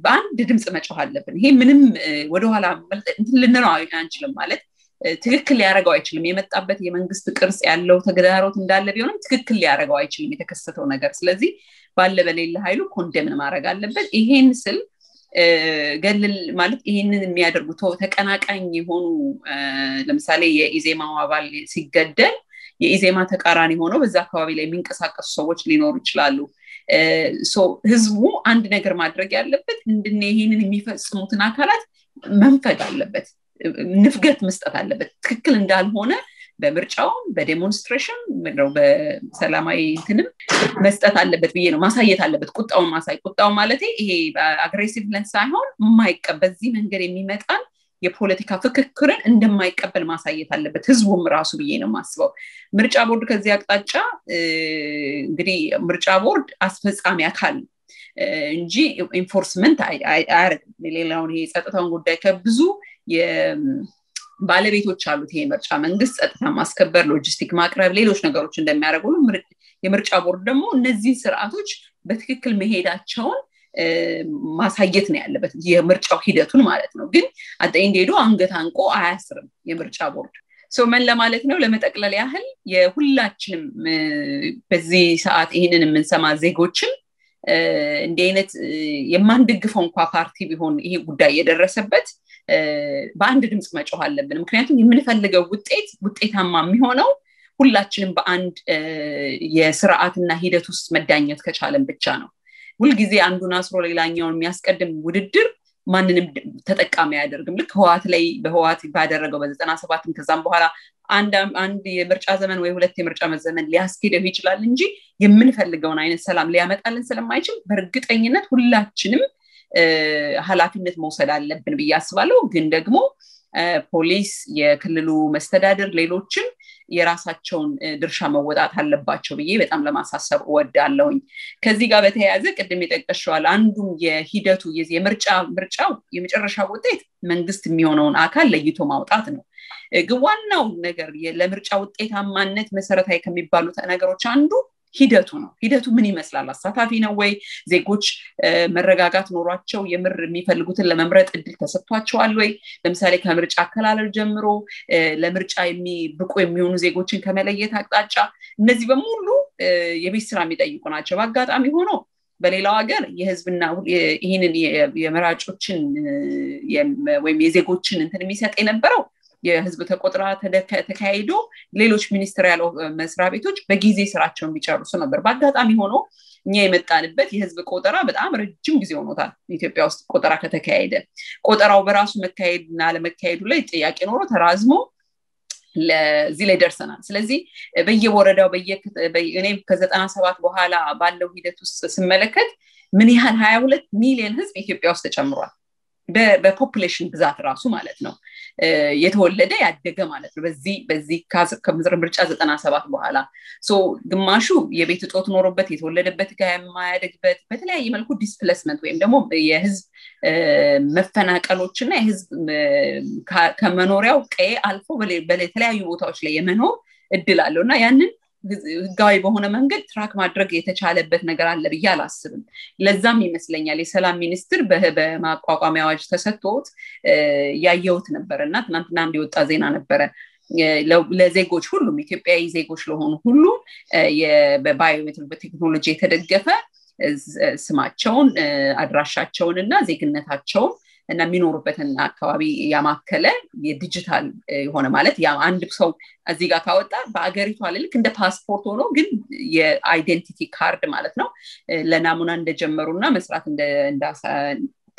በአንድ ድምጽ መጮህ አለብን ይሄ ምንም ወደ ኋላ ልንለው አንችልም ማለት ትክክል ሊያረጋው አይችልም የመጣበት የመንግስት ቅርጽ ያለው ተግዳሮት እንዳለ ቢሆንም ትክክል ሊያረጋው አይችልም የተከሰተው ነገር ስለዚህ ባለ በሌለ ኃይሉ ኮንደምን ማድረግ አለበት ይሄን ስል ገለል ማለት ይሄንን የሚያደርጉ ተቀናቃኝ የሆኑ ለምሳሌ የኢዜማው አባል ሲገደል የኢዜማ ተቃራኒ ሆኖ በዛ አካባቢ ላይ የሚንቀሳቀሱ ሰዎች ሊኖሩ ይችላሉ ህዝቡ አንድ ነገር ማድረግ ያለበት እንደነ ይሄንን የሚፈጽሙትን አካላት መንፈግ አለበት ንፍገት መስጠት አለበት ትክክል እንዳልሆነ በምርጫው በዴሞንስትሬሽን ነው በሰላማዊ እንትንም መስጠት አለበት ብዬ ነው ማሳየት አለበት ቁጣው ማለት ይሄ አግሬሲቭነስ ሳይሆን የማይቀበል በዚህ መንገድ የሚመጣን የፖለቲካ ፍክክርን እንደማይቀበል ማሳየት አለበት ህዝቡም ራሱ ብዬ ነው ማስበው ምርጫ ቦርድ ከዚህ አቅጣጫ እንግዲህ ምርጫ ቦርድ አስፈጻሚ አካል እንጂ ኢንፎርስመንት አያረግም ሌላውን ይሄ ጸጥታውን ጉዳይ ከብዙ ባለቤቶች አሉት ይሄ ምርጫ መንግስት ጸጥታ ማስከበር ሎጂስቲክ ማቅረብ ሌሎች ነገሮች እንደሚያደርጉ የምርጫ ቦርድ ደግሞ እነዚህ ስርዓቶች በትክክል መሄዳቸውን ማሳየት ነው ያለበት የምርጫው ሂደቱን ማለት ነው ግን አጠይንዴ ሄዶ አንገት አንቆ አያስርም የምርጫ ቦርድ ምን ለማለት ነው ለመጠቅለል ያህል የሁላችንም በዚህ ሰዓት ይሄንን የምንሰማ ዜጎችን እንደ አይነት የማንደግፈው እንኳን ፓርቲ ቢሆን ይሄ ጉዳይ የደረሰበት በአንድ ድምጽ መጮህ አለብን ምክንያቱም የምንፈልገው ውጤታማ የሚሆነው ሁላችንም በአንድ የሥርዓትና ሂደት ውስጥ መዳኘት ከቻለን ብቻ ነው ሁሉ ጊዜ አንዱን አስሮ ሌላኛውን የሚያስቀድም ውድድር ማንንም ተጠቃሚ ያደርግም ልክ ህዋት ላይ በህዋት ባደረገው በ97 ከዛም በኋላ አንድ የምርጫ ዘመን ወይ ሁለት የምርጫ ዘመን ሊያስኬደው ይችላል እንጂ የምንፈልገውን አይነት ሰላም ሊያመጣልን ስለማይችል በእርግጠኝነት ሁላችንም ኃላፊነት መውሰድ አለብን በያስባለው ግን ደግሞ ፖሊስ የክልሉ መስተዳድር ሌሎችም የራሳቸውን ድርሻ መወጣት አለባቸው ብዬ በጣም ለማሳሰብ ወዳለሁኝ ከዚህ ጋር በተያያዘ ቅድም የጠቀሽዋል አንዱም የሂደቱ የምርጫው የመጨረሻ ውጤት መንግስት የሚሆነውን አካል ለይቶ ማውጣት ነው ግዋናው ነገር ለምርጫ ውጤታማነት መሰረታዊ ከሚባሉት ነገሮች አንዱ ሂደቱ ምን ይመስላል አሳታፊ ነው ወይ ዜጎች መረጋጋት ኖሯቸው የምር የሚፈልጉትን ለመምረጥ እድል ተሰጥቷቸዋል ወይ ለምሳሌ ከምርጫ አከላለል ጀምሮ ለምርጫ የሚብቁ የሚሆኑ ዜጎችን ከመለየት አቅጣጫ እነዚህ በሙሉ የቤት ስራ የሚጠይቁ ናቸው በአጋጣሚ ሆኖ በሌላው ሀገር የህዝብና ይሄንን የመራጮችን ወይም የዜጎችን እንትን የሚሰጥ የነበረው የህዝብ ተቆጥራ ተካሂዶ ሌሎች ሚኒስትሪያል መስሪያ ቤቶች በጊዜ ስራቸውን ቢጨርሱ ነበር በአጋጣሚ ሆኖ እኛ የመጣንበት የህዝብ ቆጠራ በጣም ረጅም ጊዜ ሆኖታል ኢትዮጵያ ውስጥ ቆጠራ ከተካሄደ ቆጠራው በራሱ መካሄድና ለመካሄዱ ላይ ጥያቄ ኖሮ ተራዝሞ ለዚህ ላይ ደርሰናል ስለዚህ በየወረዳው እኔ ከ97 በኋላ ባለው ሂደት ውስጥ ስመለከት ምን ያህል 22 ሚሊዮን ህዝብ ኢትዮጵያ ውስጥ ተጨምሯል በፖፑሌሽን ብዛት ራሱ ማለት ነው የተወለደ ያደገ ማለት ነው በዚህ ከምዝር ምርጫ 97 በኋላ ግማሹ የቤት ጦት ኖሮበት የተወለደበት ጋር የማያደግበት በተለያየ መልኩ ዲስፕሌስመንት ወይም ደግሞ የህዝብ መፈናቀሎችና የህዝብ ከመኖሪያው ቀዬ አልፎ በተለያዩ ቦታዎች ላይ የመኖር እድል አለውና ያንን ህጋዊ በሆነ መንገድ ትራክ ማድረግ የተቻለበት ነገር አለ ብዬ አላስብም ለዛም ይመስለኛል የሰላም ሚኒስትር በማቋቋሚያ አዋጅ ተሰጥቶት ያየውት ነበርና ትናንትና እንዲወጣ ዜና ነበረ ለዜጎች ሁሉም ኢትዮጵያዊ ዜጎች ለሆኑ ሁሉ በባዮሜትሪክ በቴክኖሎጂ የተደገፈ ስማቸውን አድራሻቸውንና ዜግነታቸውን እና የሚኖሩበትን አካባቢ ያማከለ የዲጂታል ሆነ ማለት ያ አንድ ሰው እዚህ ጋር ካወጣ በአገሪቷ ልክ እንደ ፓስፖርት ሆኖ ግን የአይደንቲቲ ካርድ ማለት ነው ለናሙና እንደጀመሩና መስራት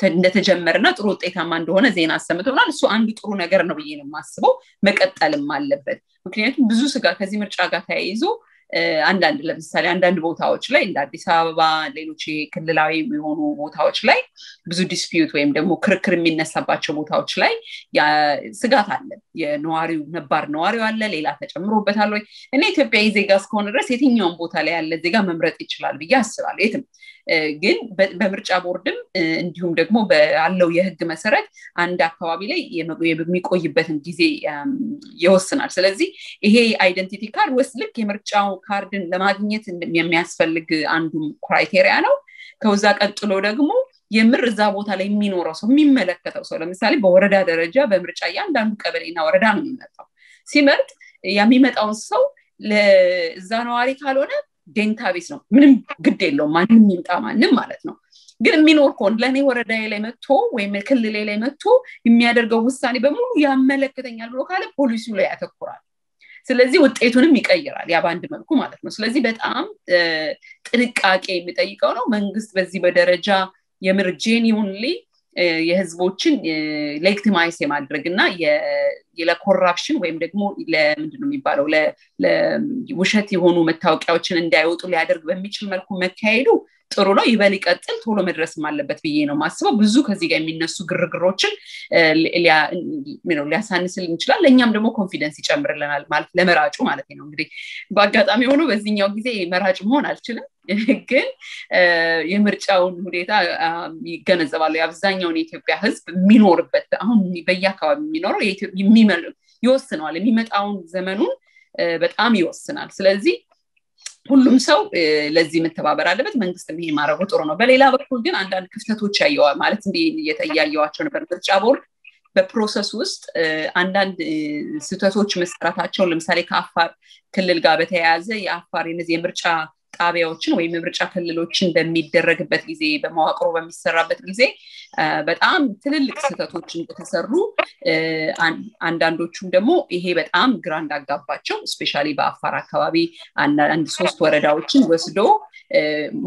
እንደተጀመረና ጥሩ ውጤታማ እንደሆነ ዜና አሰምተውናል እሱ አንዱ ጥሩ ነገር ነው ብዬ ነው የማስበው መቀጠልም አለበት ምክንያቱም ብዙ ስጋ ከዚህ ምርጫ ጋር ተያይዞ አንዳንድ ለምሳሌ አንዳንድ ቦታዎች ላይ እንደ አዲስ አበባ ሌሎች ክልላዊ የሆኑ ቦታዎች ላይ ብዙ ዲስፒዩት ወይም ደግሞ ክርክር የሚነሳባቸው ቦታዎች ላይ ስጋት አለ የነዋሪው ነባር ነዋሪው አለ ሌላ ተጨምሮበታል ወይ እኔ ኢትዮጵያዊ ዜጋ እስከሆነ ድረስ የትኛውን ቦታ ላይ ያለ ዜጋ መምረጥ ይችላል ብዬ አስባለሁ የትም ግን በምርጫ ቦርድም እንዲሁም ደግሞ ባለው የህግ መሰረት አንድ አካባቢ ላይ የሚቆይበትን ጊዜ ይወስናል ስለዚህ ይሄ አይደንቲቲ ካርድ ወስልክ የምርጫው ካርድን ለማግኘት የሚያስፈልግ አንዱ ክራይቴሪያ ነው ከዛ ቀጥሎ ደግሞ የምርዛ ቦታ ላይ የሚኖረው ሰው የሚመለከተው ሰው ለምሳሌ በወረዳ ደረጃ በምርጫ ያንዳንዱ ቀበሌና ወረዳ ነው የሚመጣው ሲመርጥ የሚመጣው ሰው ለዛ ነዋሪ ካልሆነ ዴንታቤስ ነው ምንም ግድ የለውም ማንንም ይምጣ ማንንም ማለት ነው ግን የሚኖር ኮን ለኔ ወረዳዬ ላይ መጥቶ ወይም ክልሌ ላይ መጥቶ የሚያደርገው ውሳኔ በሙሉ ያመለከተኛል ብሎ ካለ ፖሊሲው ላይ ያተኩራል ስለዚህ ውጤቱንም ይቀይራል ያ ባንድ መልኩ ማለት ነው ስለዚህ በጣም ጥንቃቄ የሚጠይቀው ነው መንግስት በዚህ በደረጃ የምር ጄኒውንሊ የህዝቦችን ሌጂቲማይዝ የማድረግና ለኮራፕሽን ወይም ደግሞ ለምንድነው የሚባለው ለውሸት የሆኑ መታወቂያዎችን እንዳይወጡ ሊያደርግ በሚችል መልኩ መካሄዱ ጥሩ ነው ይበል ይቀጥል ቶሎ መድረስም አለበት ብዬ ነው ማስበው ብዙ ከዚህ ጋር የሚነሱ ግርግሮችን ሊያሳንስልን ይችላል ለኛም ደግሞ ኮንፊደንስ ይጨምርልናል ማለት ለመራጩ ማለት ነው እንግዲህ በአጋጣሚ ሆኖ በዚህኛው ጊዜ መራጭ መሆን አልችልም ግን የምርጫውን ሁኔታ ይገነዘባሉ አብዛኛውን የኢትዮጵያ ህዝብ የሚኖርበት አሁን በየአካባቢ የሚኖረው ይወስናል የሚመጣውን ዘመኑን በጣም ይወስናል ስለዚህ ሁሉም ሰው ለዚህ መተባበር አለበት መንግስትም ይሄ ማድረጉ ጥሩ ነው በሌላ በኩል ግን አንዳንድ ክፍተቶች ያየዋል ማለት እንደ እየተያያዩዋቸው ነበር ምርጫ ቦርድ በፕሮሰስ ውስጥ አንዳንድ ስህተቶች መስራታቸው ለምሳሌ ከአፋር ክልል ጋር በተያያዘ የአፋር እነዚህ የምርጫ ጣቢያዎችን ወይም የምርጫ ክልሎችን በሚደረግበት ጊዜ በመዋቅሩ በሚሰራበት ጊዜ በጣም ትልልቅ ስህተቶች እንደተሰሩ አንዳንዶቹም ደግሞ ይሄ በጣም ግራ እንዳጋባቸው ስፔሻሊ በአፋር አካባቢ አንድ 3 ወረዳዎችን ወስዶ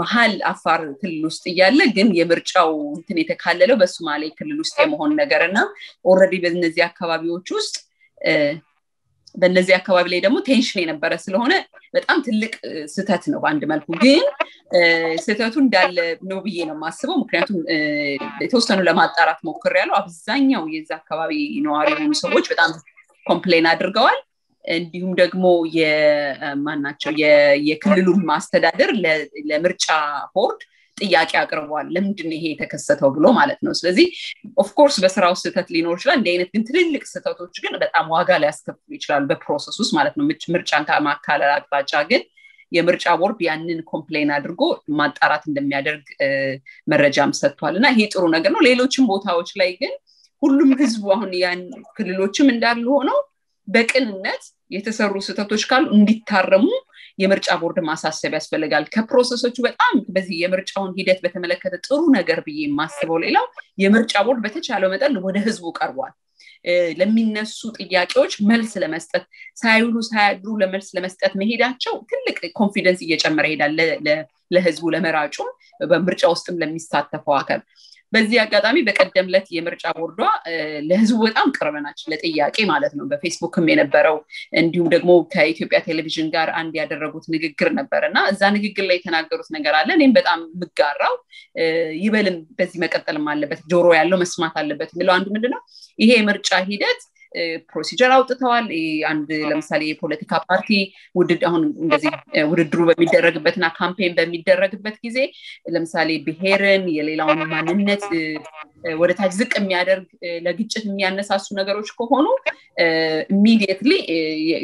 መሃል አፋር ክልል ውስጥ ያለ ግን የምርጫው እንትን የተካለለው በሶማሌ ክልል ውስጥ የመሆን ነገርና ኦሬዲ በእነዚህ አካባቢዎች ውስጥ በእነዚህ አካባቢ ላይ ደግሞ ቴንሽን የነበረ ስለሆነ በጣም ትልቅ ስህተት ነው በአንድ መልኩ ግን ስህተቱ እንዳለ ነው ብዬ ነው ማስበው ምክንያቱም የተወሰኑ ለማጣራት ሞክሬያለሁ አብዛኛው የዛ አካባቢ ነዋሪ የሆኑ ሰዎች በጣም ኮምፕሌን አድርገዋል እንዲሁም ደግሞ የማናቸው የክልሉ ማስተዳደር ለምርጫ ቦርድ ጥያቄ አቅርቧል ለምንድን ይሄ የተከሰተው ብሎ ማለት ነው ስለዚህ ኦፍ ኮርስ በስራው ስህተት ሊኖር ይችላል እንደ አይነት ግን ትልልቅ ስህተቶች ግን በጣም ዋጋ ሊያስከፍሉ ይችላል በፕሮሰስ ውስጥ ማለት ነው ምርጫን ከማካለል አቅጣጫ ግን የምርጫ ቦርድ ያንን ኮምፕሌን አድርጎ ማጣራት እንደሚያደርግ መረጃም ሰጥቷልና ይሄ ጥሩ ነገር ነው ሌሎችም ቦታዎች ላይ ግን ሁሉም ህዝቡ አሁን ያን ክልሎችም እንዳሉ ሆነው በቅንነት የተሰሩ ስህተቶች ካሉ እንዲታረሙ የምርጫ ቦርድ ማሳሰብ ያስፈልጋል ከፕሮሰሶቹ በጣም በዚህ የምርጫውን ሂደት በተመለከተ ጥሩ ነገር ብዬ ማስበው ሌላው የምርጫ ቦርድ በተቻለው መጠን ወደ ህዝቡ ቀርቧል ለሚነሱ ጥያቄዎች መልስ ለመስጠት ሳይውሉ ሳያድሩ ለመልስ ለመስጠት መሄዳቸው ትልቅ ኮንፊደንስ እየጨመረ ይሄዳል ለህዝቡ ለመራጩም በምርጫ ውስጥም ለሚሳተፈው አካል በዚህ አጋጣሚ በቀደምለት የምርጫ ቦርዷ ለህዝቡ በጣም ቅርበናች ለጥያቄ ማለት ነው በፌስቡክም የነበረው እንዲሁም ደግሞ ከኢትዮጵያ ቴሌቪዥን ጋር አንድ ያደረጉት ንግግር ነበርና እዛ ንግግር ላይ የተናገሩት ነገር አለ እኔም በጣም ምጋራው ይበልም በዚህ መቀጠልም አለበት ጆሮ ያለው መስማት አለበት የሚለው አንዱ ምንድነው ይሄ የምርጫ ሂደት ፕሮሲጀር አውጥተዋል አንድ ለምሳሌ የፖለቲካ ፓርቲ አሁን እንደዚህ ውድድሩ በሚደረግበትና ካምፔን በሚደረግበት ጊዜ ለምሳሌ ብሔርን የሌላውን ማንነት ወደ ታች ዝቅ የሚያደርግ ለግጭት የሚያነሳሱ ነገሮች ከሆኑ ኢሚዲየትሊ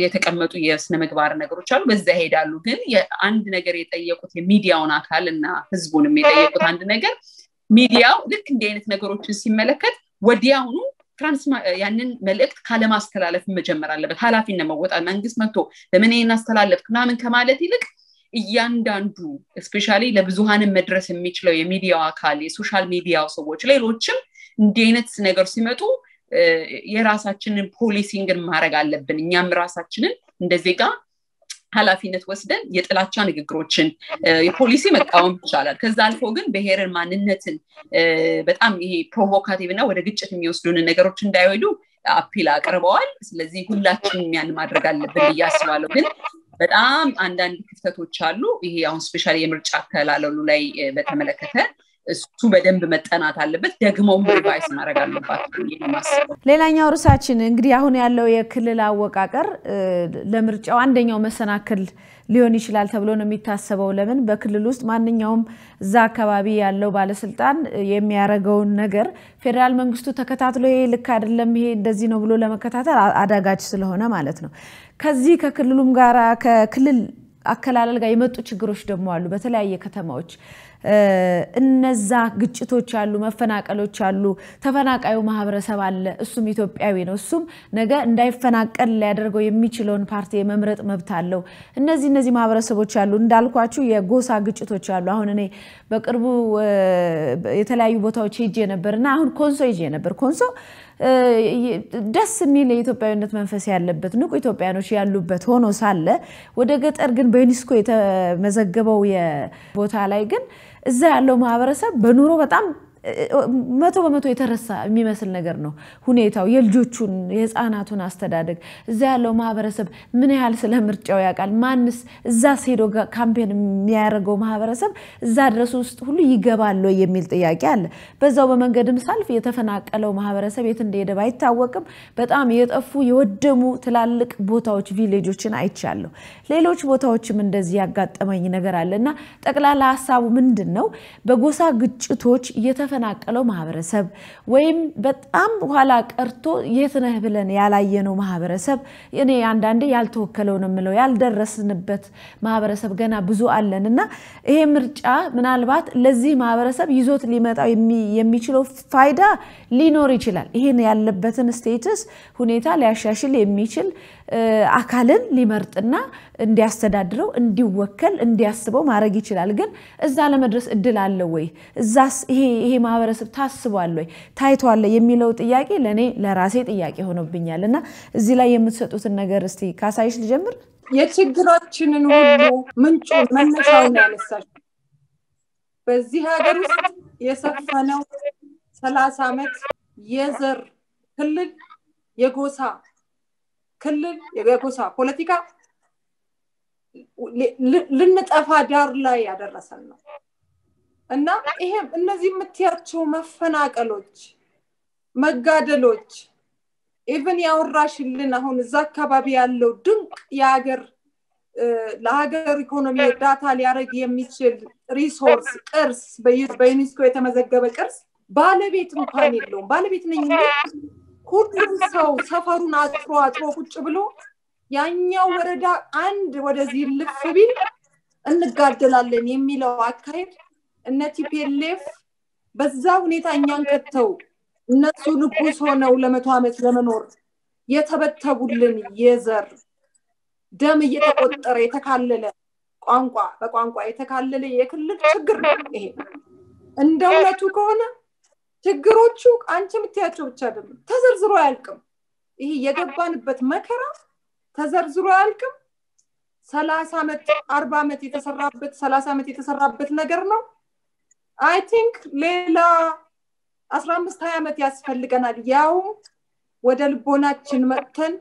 የተቀመጡ የስነ ምግባር ነገሮች አሉ በዛ ሄዳሉ ግን አንድ ነገር የጠየቁት የሚዲያውን አካልና ህዝቡንም የጠየቁት አንድ ነገር ሚዲያው ልክ እንደ አይነት ነገሮችን ሲመለከት ወዲያውኑ ያንን መልእክት ካለማስተላለፍ መጀመር አለበት ኃላፊነት መወጣት መንግስት መጥቶ ለምን እናስተላለፍክ ምናምን ከማለት ይልቅ እያንዳንዱ ስፔሻሊ ለብዙሃን መድረስ የሚችለው የሚዲያው አካል የሶሻል ሚዲያው ሰዎች ሌሎችም እንደ አይነት ነገር ሲመጡ የራሳችንን ፖሊሲንግን ማድረግ አለብን እኛም ራሳችንን እንደዚህ ጋር ኃላፊነት ወስደን የጥላቻ ንግግሮችን የፖሊሲ መቃወም ይቻላል ከዛ አልፎ ግን ብሔርን ማንነትን በጣም ይሄ ፕሮቮካቲቭ እና ወደ ግጭት የሚወስዱን ነገሮች እንዳይወዱ አፒል አቅርበዋል ስለዚህ ሁላችንም ያን ማድረግ አለብን ያስባለው ግን በጣም አንዳንድ ክፍተቶች አሉ ይሄ አሁን ስፔሻሊ የምርጫ አከላለሉ ላይ በተመለከተ እሱ በደንብ መጠናት አለበት ደግሞም ሪቫይስ ማድረግ አለባቸው የሚያስበው ሌላኛው ርዕሳችን እንግዲህ አሁን ያለው የክልል አወቃቀር ለምርጫው አንደኛው መሰናክል ሊሆን ይችላል ተብሎ ነው የሚታሰበው ለምን በክልል ውስጥ ማንኛውም እዛ አካባቢ ያለው ባለስልጣን የሚያረጋው ነገር ፌደራል መንግስቱ ተከታትሎ ይሄ ልክ አይደለም ይሄ እንደዚህ ነው ብሎ ለመከታተል አዳጋች ስለሆነ ማለት ነው ከዚህ ከክልሉም ጋራ ከክልል አከላለል ጋር የመጡ ችግሮች ደግሞ አሉ በተለያየ ከተማዎች እነዛ ግጭቶች አሉ መፈናቀሎች አሉ ተፈናቃዩ ማህበረሰብ አለ እሱም ኢትዮጵያዊ ነው እሱም ነገ እንዳይፈናቀል ሊያደርገው የሚችለውን ፓርቲ የመምረጥ መብት አለው እነዚህ ማህበረሰቦች አሉ እንዳልኳችሁ የጎሳ ግጭቶች አሉ አሁን እኔ በቅርቡ የተለያዩ ቦታዎች ሄጄ ነበርና አሁን ኮንሶ ሄጄ ነበር ኮንሶ ደስ የሚል የኢትዮጵያዊነት መንፈስ ያለበት ንቁ ኢትዮጵያኖች ያሉበት ሆኖ ሳለ ወደ ገጠር ግን በዩኒስኮ የተመዘገበው የቦታ ላይ ግን እዛ ያለው ማህበረሰብ በኑሮ በጣም 100% የተረሳ የሚመስል ነገር ነው ሁኔታው የልጆቹን የህፃናቱን አስተዳደግ እዛ ያለው ማህበረሰብ ምን ያህል ስለምርጫው ያቃል ማንስ እዛ ሄዶ ካምፔን የሚያደርገው ማህበረሰብ እዛ ድረስ ውስጥ ሁሉ ይገባል የሚል ጥያቄ አለ በዛው በመንገድም ሳልፍ የተፈናቀለው ማህበረሰብ የት እንደሄደ ባይታወቅም በጣም የጠፉ የወደሙ ትላልቅ ቦታዎች ቪሌጆችን አይቻለሁ ሌሎች ቦታዎችም እንደዚህ ያጋጠመኝ ነገር አለና ጠቅላላ ሐሳቡ ምንድነው በጎሳ ግጭቶች የተፈናቀለው ማህበረሰብ ወይም በጣም ኋላ ቀርቶ የትነህ ብለን ያላየነው ማህበረሰብ እኔ አንዳንዴ ያልተወከለው ነው ምለው ያልደረስንበት ማህበረሰብ ገና ብዙ አለንና ይሄ ምርጫ ምናልባት ለዚህ ማህበረሰብ ይዞት ሊመጣው የሚችለው ፋይዳ ሊኖር ይችላል ይሄን ያለበትን ስቴተስ ሁኔታ ሊያሻሽል የሚችል አካልን ሊመርጥና እንዲያስተዳድረው እንዲወከል እንዲያስበው ማድረግ ይችላል ግን እዛ ለመድረስ እድል አለ ወይ እዛስ ይሄ ማህበረሰብ ታስቧል ወይ ታይቷል የሚለው ጥያቄ ለኔ ለራሴ ጥያቄ ሆኖብኛልና እዚህ ላይ የምትሰጡትን ነገር እስቲ ካሳይሽ ልጀምር የችግራችንን ሁሉ ምንጩ መነሻውን ያነሳሽ በዚህ ሀገር ውስጥ የሰፈነው 30 አመት የዘር ክልል የጎሳ ክልል የጎሳ ፖለቲካ ልንጠፋ ዳር ላይ ያደረሰን ነው እና ይሄ እነዚህ የምትያቸው መፈናቀሎች መጋደሎች ኢቭን ያወራሽልን አሁን እዛ አካባቢ ያለው ድንቅ የሀገር ለሀገር ኢኮኖሚ ዳታ ሊያረግ የሚችል ሪሶርስ ቅርስ በዩኔስኮ የተመዘገበ ቅርስ ባለቤት እንኳን የለውም ባለቤት ነኝ ሁሉም ሰው ሰፈሩን አጥሮ ቁጭ ብሎ ያኛው ወረዳ አንድ ወደዚህ ልፍ ቢል እንጋደላለን የሚለው አካሄድ እነ ቲፒኤልኤፍ በዛ ሁኔታ እኛን ከተው እነሱ ንጉስ ሆነው ለ100 አመት ለመኖር የተበተቡልን የዘር ደም እየተቆጠረ የተካለለ በቋንቋ የተካለለ የክልል ችግር ነው ይሄ እንደውነቱ ከሆነ ችግሮቹ አንቺ የምትያቸው ብቻ አይደለም ተዘርዝሮ ያልቅም ይሄ የገባንበት መከራ ተዘርዝሮ ያልቅም 30 አመት 40 አመት የተሰራበት 30 አመት የተሰራበት ነገር ነው I think ሌላ 15 20 አመት ያስፈልገናል ያው ወደ ልቦናችን መጥተን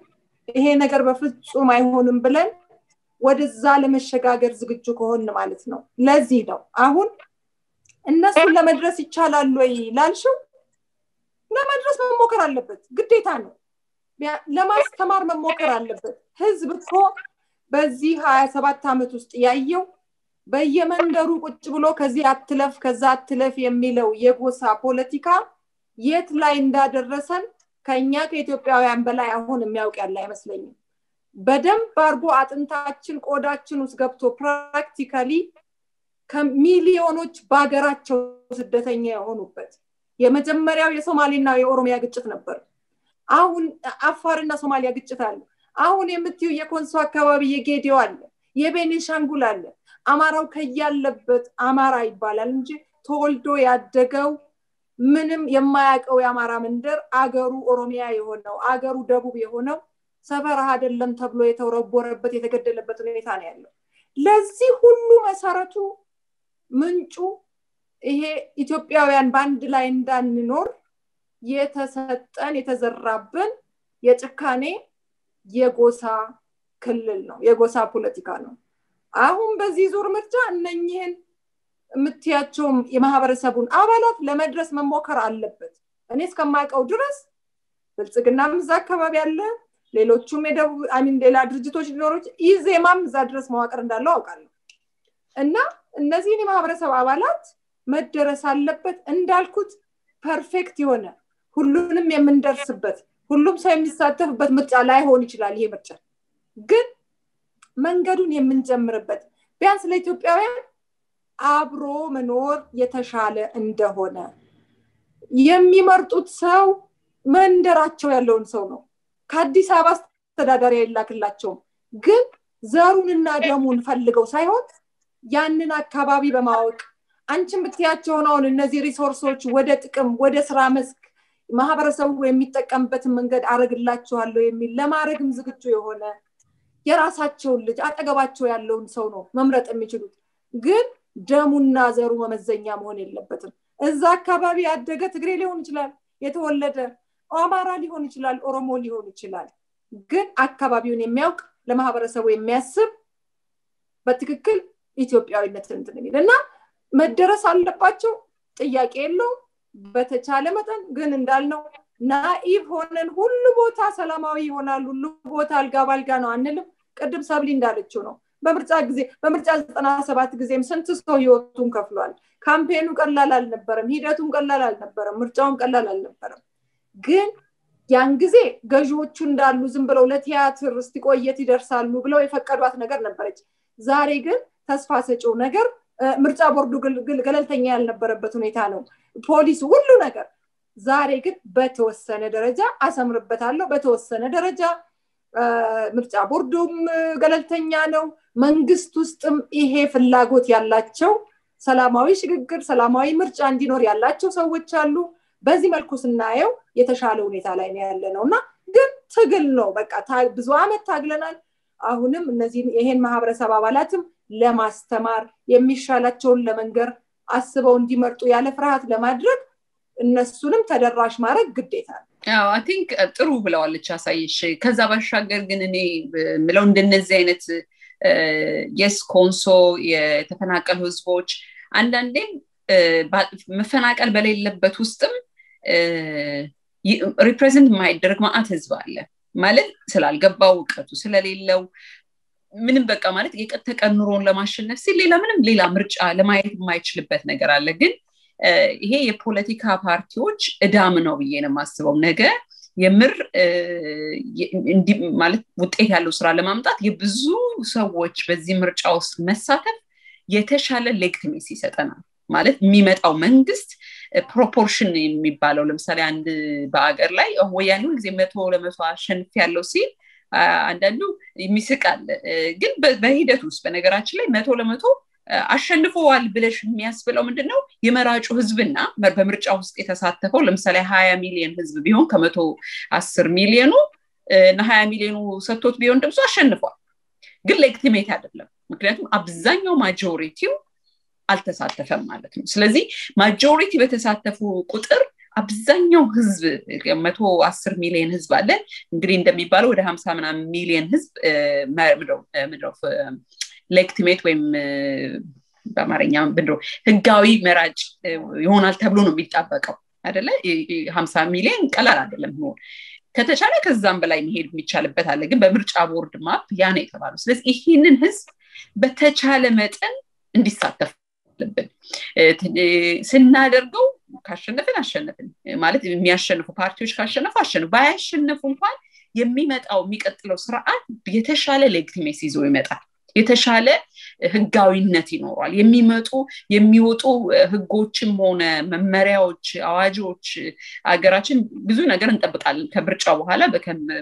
ይሄ ነገር በፍጹም አይሆንም ብለን ወደዛ ለመሸጋገር ዝግጁ ከሆነ ማለት ነው ለዚህ ነው አሁን እነሱ ለመድረስ ይቻላል ወይ ላልሽው ለመድረስ መሞከር አለበት ግዴታ ነው ለማስተማር መሞከር አለበት ህዝብ እኮ በዚህ 27 አመት ውስጥ ያየው በየመንደሩ ቁጭ ብሎ ከዚህ አትለፍ ከዛ አትለፍ የሚለው የጎሳ ፖለቲካ የት ላይ እንዳደረሰን ከኛ ከኢትዮጵያውያን በላይ አሁን የሚያውቅ ያለ አይመስለኝም በደንብ አርጎ አጥንታችን ቆዳችን ውስጥ ገብቶ ፕራክቲካሊ ከሚሊዮኖች ባገራቸው ስደተኛ የሆኑበት የመጀመሪያው የሶማሌና የኦሮሚያ ግጭት ነበር አሁን አፋርና ሶማሊያ ግጭት አለ አሁን የምትዩ የኮንሶ አካባቢ የጌዲዮ አለ የቤኒሻንጉል አለ አማራው ከያለበት አማራ ይባላል እንጂ ተወልዶ ያደገው ምንም የማያቀው የአማራ መንደር አገሩ ኦሮሚያ የሆነው አገሩ ደቡብ የሆነው ሰፈራ አይደለም ተብሎ የተወረቦረበት የተገደለበት ሁኔታ ነው ያለው ለዚህ ሁሉ መሰረቱ ምንጩ ይሄ ኢትዮጵያውያን ባንድ ላይ እንዳንኖር የተሰጠን የተዘራብን የጭካኔ የጎሳ ክልል ነው የጎሳ ፖለቲካ ነው አሁን በዚህ ዙር ምርጫ እነኚህን ምትያቸው የማህበረሰቡን አባላት ለመድረስ መሞከር አለበት እኔ እስከማቀው ድረስ ብልጽግናም እዛ አካባቢ ያለ ሌሎቹም የደቡብ ሌላ ድርጅቶች ሊኖሩት ኢዜማም እዛ ድረስ መዋቅር እንዳለው አውቃለሁ እና እነዚህ የማህበረሰብ አባላት መደረስ አለበት እንዳልኩት ፐርፌክት የሆነ ሁሉንም የምንደርስበት ሁሉም ሰው የሚሳተፍበት ምርጫ ላይ ሆን ይችላል ይሄ ምርጫ ግን መንገዱን የምንጀምርበት ቢያንስ ለኢትዮጵያውያን አብሮ መኖር የተሻለ እንደሆነ የሚመርጡት ሰው መንደራቸው ያለውን ሰው ነው ከአዲስ አበባ ተዳዳሪ ያላክላቸው ግን ዘሩንና ደሙን ፈልገው ሳይሆን ያንን አካባቢ በማወቅ አንቺም ብትያቸው ነው እነዚህ ሪሶርሶች ወደ ጥቅም ወደ ስራ መስክ ማህበረሰቡ የሚጠቀምበት መንገድ አረግላቸዋለሁ የሚል ለማረግም ዝግጁ የሆነ የራሳቸው ልጅ አጠገባቸው ያለውን ሰው ነው መምረጥ የሚችሉት ግን ደሙና ዘሩ መመዘኛ መሆን የለበትም እዛ አካባቢ ያደገ ትግሬ ሊሆን ይችላል የተወለደ አማራ ሊሆን ይችላል ኦሮሞ ሊሆን ይችላል ግን አካባቢውን የሚያውቅ ለማህበረሰቡ የሚያስብ በትክክል ኢትዮጵያዊነትን እንደሚልና መደረስ አለባቸው ጥያቄ የለው በተቻለ መጠን ግን እንዳልነው ናኢቭ ሆነን ሁሉ ቦታ ሰላማዊ ይሆናል ሁሉ ቦታ አልጋባልጋ ነው አንልም ቀድም ሰብሊ እንዳለችው ነው በምርጫ 97 ጊዜም ስንት ሰው ህይወቱን ከፍሏል ካምፔኑ ቀላል አልነበረም ሂደቱም ቀላል አልነበረም ምርጫውም ቀላል አልነበረም ግን ያን ጊዜ ገዢዎቹ እንዳሉ ዝም ብለው ለቲያትር እስቲቆየት ይደርሳሉ ብለው የፈቀዷት ነገር ነበረች ዛሬ ግን ተስፋ ሰጪው ነገር ምርጫ ቦርዱ ገለልተኛ ያልነበረበት ሁኔታ ነው ፖሊስ ሁሉ ነገር ዛሬ ግን በተወሰነ ደረጃ አሰምርበታለሁ በተወሰነ ደረጃ ምርጫ ቦርዱም ገለልተኛ ነው መንግስት ውስጥም ይሄ ፍላጎት ያላቸው ሰላማዊ ሽግግር ሰላማዊ ምርጫ እንዲኖር ያላቸው ሰዎች አሉ በዚህ መልኩ ስናየው የተሻለ ሁኔታ ላይ ነው ያለነውና ግን ትግል ነው በቃ ብዙ አመት ታግለናል አሁንም እነዚህ ይሄን ማህበረሰብ አባላትም ለማስተማር የሚሻላቸውን ለመንገር አስበው እንዲመርጡ ያለ ፍርሃት ለማድረግ እነሱንም ተደራሽ ማድረግ ግዴታ ነው I think ጥሩ ብለዋለች አሳይሽ ከዛ ባሻገር ግን እኔ ምለው እንደነዚህ አይነት የስኮንሶ የተፈናቀሉ ህዝቦች አንዳንዴም መፈናቀል በሌለበት ውስጥም ሪፕሬዘንት ማይደረግ ማአት ህዝብ አለ ማለት ስላልገባው እውቀቱ ስለሌለው ምንም በቃ ማለት የቀተቀን ኑሮን ለማሸነፍ ሲል ሌላ ምርጫ ለማየት የማይችልበት ነገር አለ ግን ይሄ የፖለቲካ ፓርቲዎች እዳም ነው ብዬ ነው ማስበው ነገ የምር ማለት ውጤት ያለው ስራ ለማምጣት የብዙ ሰዎች በዚህ ምርጫ ውስጥ መሳተፍ የተሻለ ሌጂቲሜሲ ይሰጠናል ማለት የሚመጣው መንግስት ፕሮፖርሽን የሚባለው ለምሳሌ አንድ በአገር ላይ ወያኔው ጊዜ 100% አሸንፍ ያለው ሲል አንዳንዱ የሚስቃል ግን በሂደት ውስጥ በነገራችን ላይ 100% አሸንፈዋል ብለሽ የሚያስብለው ምንድነው የመራጩ ህዝብና በምርጫ ውስጥ የተሳተፈው ለምሳሌ 20 ሚሊዮን ህዝብ ቢሆን ከ110 ሚሊዮኑ እና 20 ሚሊዮኑ ሰጥቶት ቢሆን ደግሞ አሸንፏል ግን ሌጂቲሜት አይደለም ምክንያቱም አብዛኛው ማጆሪቲው አልተሳተፈም ማለት ነው ስለዚህ ማጆሪቲ በተሳተፉ ቁጥር አብዛኛው ህዝብ 110 ሚሊዮን ህዝብ አለ እንግዲህ እንደሚባለው ወደ 50 ምናምን ሚሊዮን ህዝብ ምድረው ሌጂቲሜት ወይም በአማርኛ ብንድሮ ህጋዊ መራጭ ይሆናል ተብሎ ነው የሚጣበቀው አይደለ 50 ሚሊዮን ቀላል አይደለም ነው ከተቻለ ከዛም በላይ መሄድ የሚቻልበት አለ ግን በምርጫ ቦርድ ማፕ ያ ነው የተባለው ስለዚህ ይሄንን ህዝብ በተቻለ መጠን እንዲሳተፍ ስናደርገው ካሸነፍን ማለት የሚያሸንፉ ፓርቲዎች ካሸነፉ ባያሸነፉ እንኳን የሚቀጥለው ስርዓት የተሻለ ሌጂቲሜሲ ይዞ ይመጣል የተሻለ ህጋዊነት ይኖራል የሚወጡ ህጎችም ሆነ መመሪያዎች አዋጆች አገራችን ብዙ ነገር እንጠብቃለን ከምርጫው በኋላ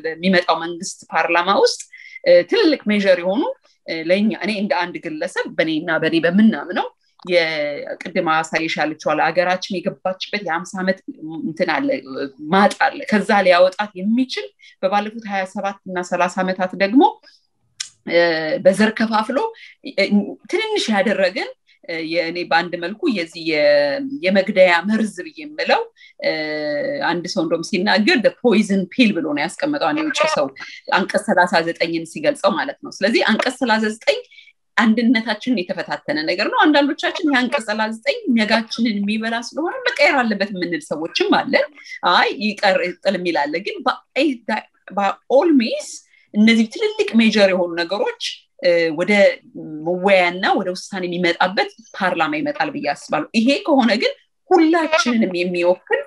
በሚመጣው መንግስት ፓርላማ ውስጥ ትልልቅ ሜጀር የሆኑ ለኛ እኔ እንደ አንድ ግለሰብ በኔና በኔ በመናምነው የቅድማ ሳይሻልቻው አገራችን የገባችበት የ50 አመት እንትን አለ ማጣለ ከዛ ሊያወጣት የሚችል በባለፉት 27 እና 30 አመታት ደግሞ በዘር ከፋፍሎ ትንንሽ ያደረገን የኔ ባንድ መልኩ የዚህ የመግደያ መርዝ ብየምለው አንድ ሰው እንደም ሲናገር the poison pill ብሎ ነው ያስቀመጠው አንድ ውጭ ሰው አንቀጽ 39ን ሲገልጸው ማለት ነው ስለዚህ አንቀጽ 39 አንድነታችንን የተፈታተነ ነገር ነው አንዳንዶቻችን ያንቀጽ 39 ነጋችንን የሚበላ ስለሆነ መቀየር አለበት ምንል ሰዎችም አለ አይ ይቀጥል የሚላል ግን by all means እነዚህ ትልልቅ ሜጀር የሆኑ ነገሮች ወደ መወያያና ወደ ውሳኔ የሚመጣበት ፓርላማ ይመጣል በያስባሉ ይሄ ከሆነ ግን ሁላችንንም የሚወክል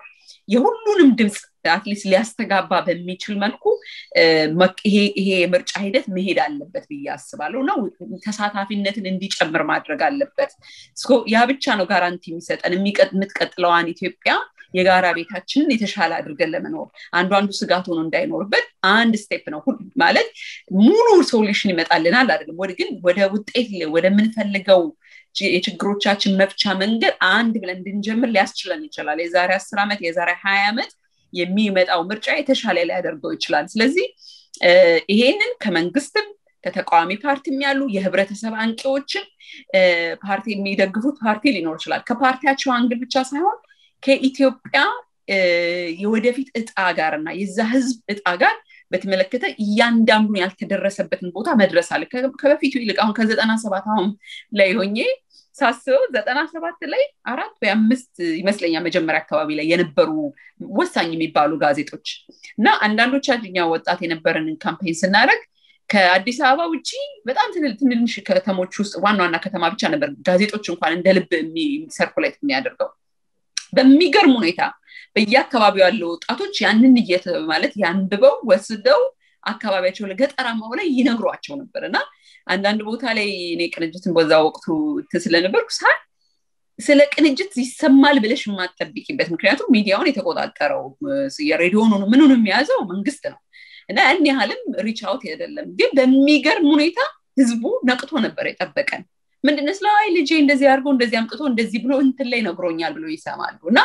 የሁሉንም ድምጽ አትሊስት ሊያስተጋባ በሚችል መልኩ ይሄ ምርጫ ሂደት መሄድ አለበት በያስባሉ ነው ተሳታፊነትን እንዲጨምር ማድረግ አለበት ያ ብቻ ነው ጋራንቲ የሚሰጠን የምትቀጥለዋን ኢትዮጵያ የጋራ ቤታችንን የተሻለ አድርገን ለመኖር አንዱ ስጋት ሆኖ እንዳይኖርበት አንድ ስቴፕ ነው ማለት ሙሉ ሶሉሽን ይመጣልናል አይደለም ግን ወደ ውጤት ወደ ምንፈልገው የችግሮቻችን መፍቻ መንገድ አንድ ብለን እንድንጀምር ሊያስችለን ይችላል የዛሬ 10 አመት የዛሬ 20 አመት የሚመጣው ምርጫ የተሻለ ሊያደርገው ይችላል ስለዚህ ይሄንን ከመንግስትም ከተቃዋሚ ፓርቲም ያሉ የህብረተሰብ አንቂዎችን ፓርቲ የሚደግፉት ፓርቲ ሊኖር ይችላል ከፓርቲያቸው አንግል ብቻ ሳይሆን ከኢትዮጵያ የወደፊት እጣ ጋርና የዛ ህዝብ እጣ ጋር በተመለከተ እያንዳንዱን ያልተደረሰበትን ቦታ መድረስ አለ ከበፊቱ ይልቅ አሁን ከ97 አሁን ላይ ሆኜ ሳስበው 97 ላይ 4 ወይ 5 ይመስለኛል መጀመሪያ አካባቢ ላይ የነበሩ ወሳኝ የሚባሉ ጋዜጦች እና አንዳንዶቻችን ወጣት የነበረን ካምፔን ስናደርግ ከአዲስ አበባ ውጪ በጣም ትንንሽ ከተሞች ውስጥ ዋና ከተማ ብቻ ነበር ጋዜጦች እንኳን እንደልብ ሰርኩሌት የሚያደርገው በሚገርም ሁኔታ በየአካባቢው ያለው ወጣቶች ያንን ማለት ያንብበው ወስደው አካባቢያቸው ለገጠራማው ላይ ይነግሯቸው ነበርና አንዳንድ ቦታ ላይ እኔ ቅንጅትን በዛ ወቅቱ ስለነበርኩ ስለ ቅንጅት ይሰማል ብለሽ ማጠብቂበት ምክንያቱም ሚዲያውን የተቆጣጠረው የሬዲዮውን ምኑን የሚያዘው መንግስት ነው እና ያን ያህልም ሪች አውት አይደለም ግን በሚገርም ሁኔታ ህዝቡ ነቅቶ ነበር የጠበቀን ምንድነው ስላይ ልጄ እንደዚህ አርጎ እንደዚህ አምጥቶ እንደዚህ ብሎ እንትን ላይ ነግሮኛል ብሎ ይሰማሉና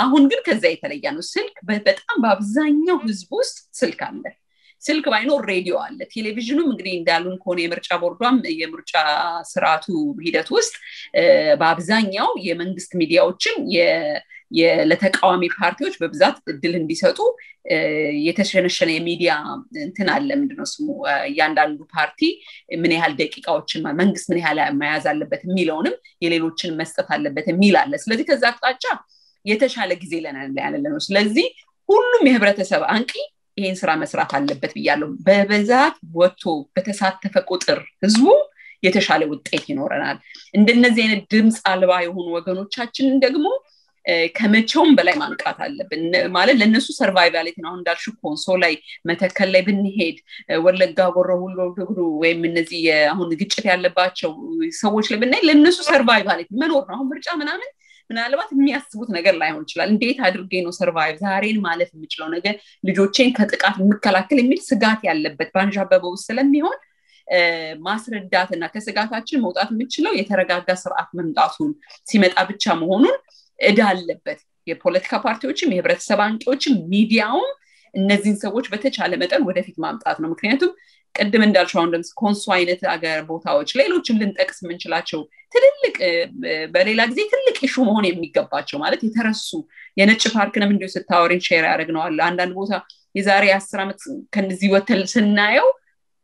አሁን ግን ከዛ የተለየ ነው ስልክ በጣም በአብዛኛው ህዝብ ውስጥ ስልክ አለ ስልክ ባይኖር ሬዲዮ አለ ቴሌቪዥኑም እንግዲህ እንዳሉን ከሆነ የምርጫ ቦርዷም የምርጫ ስርዓቱ ሂደት ውስጥ በአብዛኛው የመንግስት ሚዲያዎችን ለተቃዋሚ ፓርቲዎች በብዛት እድል እንዲሰጡ የተሸነሸነ የሚዲያ እንትን አለ ምንድነው ስሙ ያንዳንዱ ፓርቲ ምን ያህል ደቂቃዎችን መንግስት ምን ያህል መያዝ አለበት የሚለውንም የሌሎችን መስጠት አለበት የሚል አለ ስለዚህ ከዛ አቅጣጫ የተሻለ ጊዜ ለናለነው ስለዚህ ሁሉም የህብረተሰብ አንቂ ይሄን ስራ መስራት አለበት ብያለሁ በበዛት ወጥቶ በተሳተፈ ቁጥር ህዝቡ የተሻለ ውጤት ይኖረናል እንደነዚህ አይነት ድምጽ አልባ የሆኑ ወገኖቻችንን ደግሞ ከመቼውም በላይ ማንቃት አለብን ማለት ለነሱ ሰርቫይቫሊቲ ነው እንዳልሽ ኮንሶ ላይ መተከል ላይ ብንሄድ ወለጋ ጎሮ ሁሉ ድግሩ ወይም እነዚህ አሁን ግጭት ያለባቸው ሰዎች ላይ ብንሄድ ለነሱ ሰርቫይቫሊቲ መኖር ነው አሁን ምርጫ ምናልባት የሚያስቡት ነገር ላይሆን ይችላል እንዴት አድርጌ ነው ሰርቫይቭ ዛሬን ማለት የምችለው ነገር ልጆቼን ከጥቃት መከላከል የሚል ስጋት ያለበት ባንጃበበው ስለሚሆን ማስረዳትና ከስጋታችን መውጣት የምችለው የተረጋጋ ስርዓት መምጣቱን ሲመጣ ብቻ መሆኑን እዳለበት የፖለቲካ ፓርቲዎችም የህብረተሰብ አንቂዎችም ሚዲያውም እነዚህን ሰዎች በተቻለ መጠን ወደፊት ማምጣት ነው ምክንያቱም ቀደም እንዳልሽው አሁን ኮንሶ አይነት አገር ቦታዎች ሌሎችም ልንጠቅስ ምንችላቸው ትልልቅ በሌላ ጊዜ ትልቅ ኢሹ መሆን የሚገባቸው ማለት የተረሱ የነጭ ፓርክንም እንደው ስታወሪን ሼር ያደርግነዋል አንዳንድ ቦታ የዛሬ 10 አመት ከነዚህ ወተል ስናየው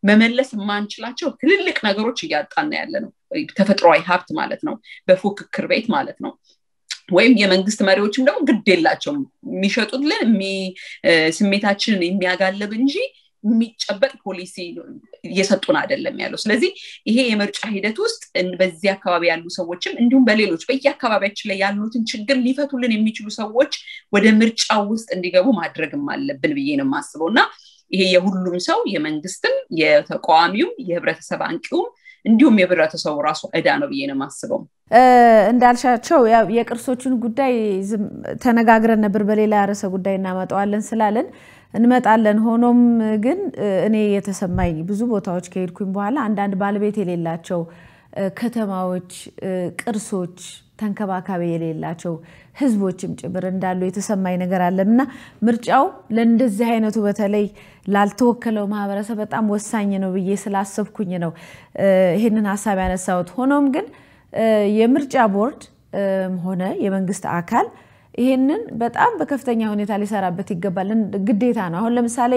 መመለስ ማንችላቸው ትልልቅ ነገሮች እያጣና ያለ ነው ተፈጥሯዊ ሀብት ማለት ነው በፉክክር ቤት ማለት ነው ወይም የመንግስት መሪዎችም ደግሞ ግድ የላቸውም የሚሸጡልን ስሜታችንን የሚያጋለብ እንጂ የሚጨበጥ ፖሊሲ እየሰጡን አይደለም ያለው ስለዚህ ይሄ የምርጫ ሂደት ውስጥ በዚህ አካባቢ ያሉ ሰዎችም እንዲሁም በሌሎች በየአካባቢያችን ላይ ያሉትን ችግር ሊፈቱልን የሚችሉ ሰዎች ወደ ምርጫው ውስጥ እንዲገቡ ማድረግም አለብን ብዬ ነው የማስበውና ይሄ የሁሉም ሰው የመንግስትም የተቋሚው የህብረተሰብ አንቂውም እንዲሁም የህብረተሰቡ ራሱ ዕዳ ነው ብዬ ነው የማስበው እንዳልሻቸው የቅርሶችን ጉዳይ ተነጋግረን ነበር በሌላ ርዕሰ ጉዳይ እናመጣዋለን ስላለን እንመጣለን ሆኖም ግን እኔ የተሰማኝ ብዙ ቦታዎች ከሄድኩኝ በኋላ አንዳንድ ባለቤት የሌላቸው ከተማዎች ቅርሶች ተንከባካቢ የሌላቸው ህዝቦችም ጭምር እንዳሉ የተሰማኝ ነገር አለና ምርጫው ለእንደዚህ አይነቱ በተለይ ላልተወከለው ማህበረሰብ በጣም ወሳኝ ነው ብዬ ስላሰብኩኝ ነው ይሄንን ሐሳብ ያነሳሁት ሆኖም ግን የምርጫ ቦርድ ሆነ የመንግስት አካል ይሄንን በጣም በከፍተኛ ሁኔታ ሊሰራበት ይገባል ግዴታ ነው አሁን ለምሳሌ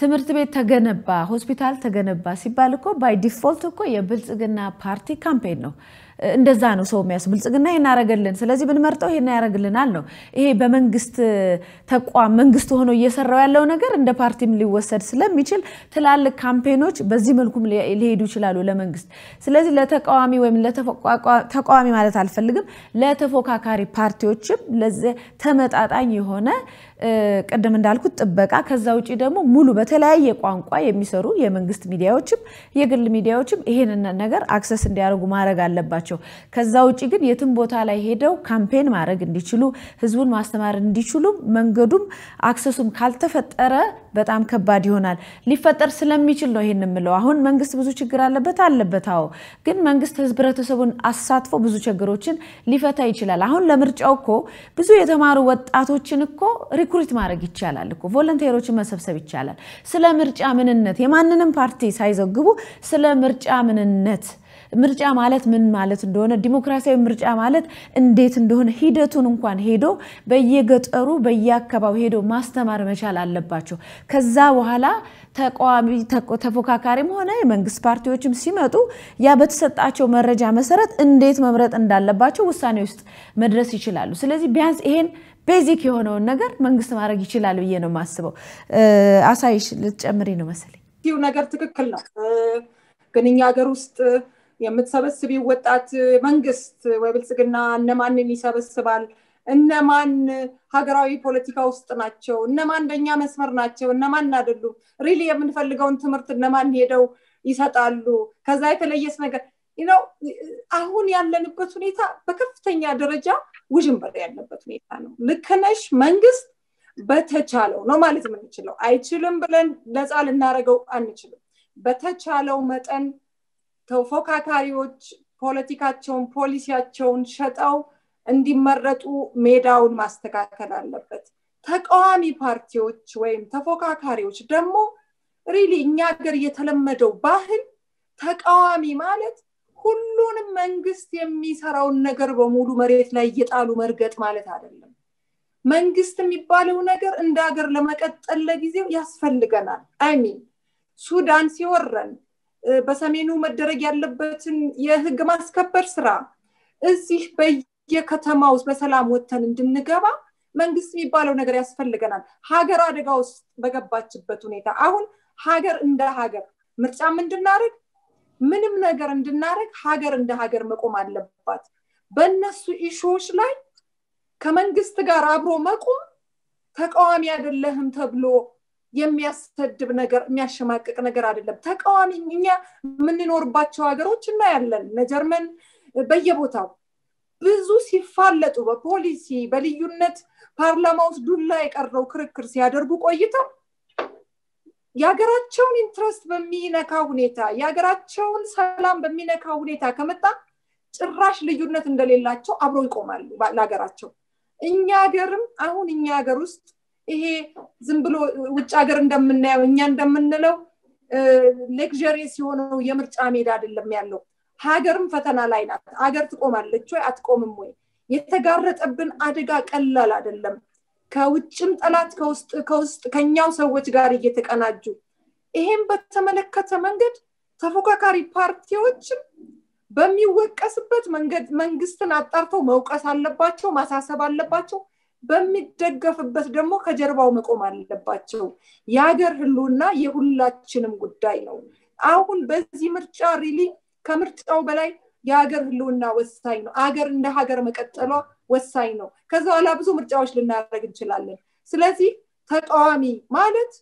ትምህርት ቤት ተገነባ ሆስፒታል ተገነባ ሲባል እኮ ባይ ዲፎልት እኮ የብልጽግና ፓርቲ ካምፔን ነው እንደዛ ነው ሰው የሚያስብልጽግና ይናረጋልን ስለዚህ ብንመርጠው ይሄን ያረጋግልናል ነው ይሄ በመንግስት ተቋም መንግስት ሆኖ እየሰራው ያለው ነገር እንደ ፓርቲም ሊወሰድ ስለሚችል ትላልቅ ካምፔኖች በዚህ መልኩም ሊሄዱ ይችላሉ ለመንግስት ስለዚህ ለተቃዋሚ ወይም ለተቃዋሚ ማለት አልፈልግም ለተፎካካሪ ፓርቲዎችም ለዚህ ተመጣጣኝ የሆነ ቀደም እንዳልኩት ጥበቃ ከዛ ውጪ ደግሞ ሙሉ በተለያየ ቋንቋ የሚሰሩ የመንግስት ሚዲያዎችም የግል ሚዲያዎችም ይሄንን ነገር አክሰስ እንዲያደርጉ ማድረግ አለባቸው ከዛ ውጪ ግን የትም ቦታ ላይ ሄደው ካምፔን ማድረግ እንዲችሉ ህዝቡን ማስተማር እንዲችሉ መንገዱም አክሰሱም ካልተፈጠረ በጣም ከባድ ይሆናል ሊፈጠር ስለሚችል ነው ይሄንን ምለው አሁን መንግስት ብዙ ችግር አለበት አዎ ግን መንግስት ህብረተሰቡን አሳትፎ ብዙ ችግሮችን ሊፈታ ይችላል አሁን ለምርጫው እኮ ብዙ የተማሩ ወጣቶችን እኮ ሪክሩት ማድረግ ይቻላል እኮ ቮለንቲሮችን መሰብሰብ ይቻላል ስለ ምርጫ ምንነት የማንንም ፓርቲ ሳይዘግቡ ስለ ምርጫ ምንነት ምርጫ ማለት ምን ማለት እንደሆነ ዲሞክራሲያዊ ምርጫ ማለት እንዴት እንደሆነ ሂደቱን እንኳን ሄዶ በየገጠሩ በየአካባቢው ሄዶ ማስተማር መቻል አለባቸው ከዛ በኋላ ተቋሚ ተፎካካሪም ሆነ የመንግስት ፓርቲዎችም ሲመጡ ያ በተሰጣቸው መረጃ መሰረት እንዴት መምረጥ እንዳለባቸው ውሳኔ ውስጥ መድረስ ይችላሉ ስለዚህ ቢያንስ ይሄን ቤዚክ የሆነው ነገር መንግስት ማድረግ ይችላል ብዬ ነው ማስበው አሳይሽ ልትጨምሪ ነው መሰለኝ ይው ነገር ትክክል ነው ግንኛ ሀገር ውስጥ የምትሰበስቢው ወጣት መንግስት ወይ ብልጽግና እነማንን ይሰበስባል እነማን ሀገራዊ ፖለቲካ ውስጥ ናቸው እነማን በእኛ መስመር ናቸው እነማን አይደሉም ሪሊ የምንፈልገውን ትምህርት እነማን ሄደው ይሰጣሉ ከዛ የተለየስ ነገር አሁን ያለንበት ሁኔታ በከፍተኛ ደረጃ ውጅንበር ያለበት ሁኔታ ነው ልክነሽ መንግስት በተቻለው ነው ማለት የምንችለው አይችልም ብለን ለጻል እናረጋው አንችልም በተቻለው መጠን ተፎካካሪዎች ፖለቲካቸውን ፖሊሲያቸውን ሸጣው እንዲመረጡ ሜዳውን ማስተካከል አለበት ተቃዋሚ ፓርቲዎች ወይም ተፎካካሪዎች ደግሞ ሪሊ እኛ ሀገር የተለመደው ባህል ተቃዋሚ ማለት ሁሉንም መንግስት የሚሰራውን ነገር በሙሉ መሬት ላይ እየጣሉ መርገጥ ማለት አይደለም መንግስት የሚባለው ነገር እንደ ሀገር ለመቀጠል ለጊዜው ያስፈልገናል አይሚን ሱዳን ሲወረን በሰሜኑ መደረግ ያለበትን የህግ ማስከበር ስራ እዚህ በየከተማው በሰላም ወተን እንድንገባ መንግስት የሚባለው ነገር ያስፈልገናል ሀገር አደጋ ውስጥ በገባችበት ሁኔታ አሁን ሀገር እንደ ሀገር ምርጫም እንድናረግ ምንም ነገር እንድናረግ ሀገር እንደ ሀገር መቆም አለባት በእነሱ ኢሹዎች ላይ ከመንግስት ጋር አብሮ መቆም ተቃዋሚ አይደለህም ተብሎ የሚያስተድብ ነገር የሚያሸማቅቅ ነገር አይደለም ተቃዋሚኛ ምንኖርባቸው ሀገሮች እና ያለን ለጀርመን በየቦታው ብዙ ሲፋለጡ በፖሊሲ በልዩነት ፓርላማ ውስጥ ዱላ የቀረው ክርክር ሲያደርጉ ቆይተው ያገራቸውን ኢንትረስት በሚነካ ሁኔታ ያገራቸውን ሰላም በሚነካ ሁኔታ ከመጣ ጭራሽ ልዩነት እንደሌላቸው አብሮ ይቆማሉ ለሀገራቸው እኛ ሀገርም አሁን እኛ ሀገር ውስጥ ይሄ ዝም ብሎ ውጭ ሀገር እንደምናየው እኛ እንደምንለው ሌክዠሪስ የሆነው የምርጫ ሜዳ አይደለም ያለው ሀገርም ፈተና ላይ ናት ሀገር ትቆማለች ወይ አትቆምም ወይ የተጋረጠብን አደጋ ቀላል አይደለም ከውጭም ጠላት ከውስጥ ከኛው ሰዎች ጋር እየተቀናጁ ይሄን በተመለከተ መንገድ ተፎካካሪ ፓርቲዎች በሚወቀስበት መንገድ መንግስትን አጣርተው መውቀስ አለባቸው ማሳሰብ አለባቸው በሚደገፍበት ደግሞ ከጀርባው መቆም አለባቸው ያገር ህልውና የሁላችንም ጉዳይ ነው አሁን በዚህ ምርጫ ሪሊ ከምርጫው በላይ ያገር ህልውና ወሳኝ ነው አገር እንደ ሀገር መቀጠሏ ወሳኝ ነው ከዛ በኋላ ብዙ ምርጫዎች ልናደርግ እንችላለን ስለዚህ ተቃዋሚ ማለት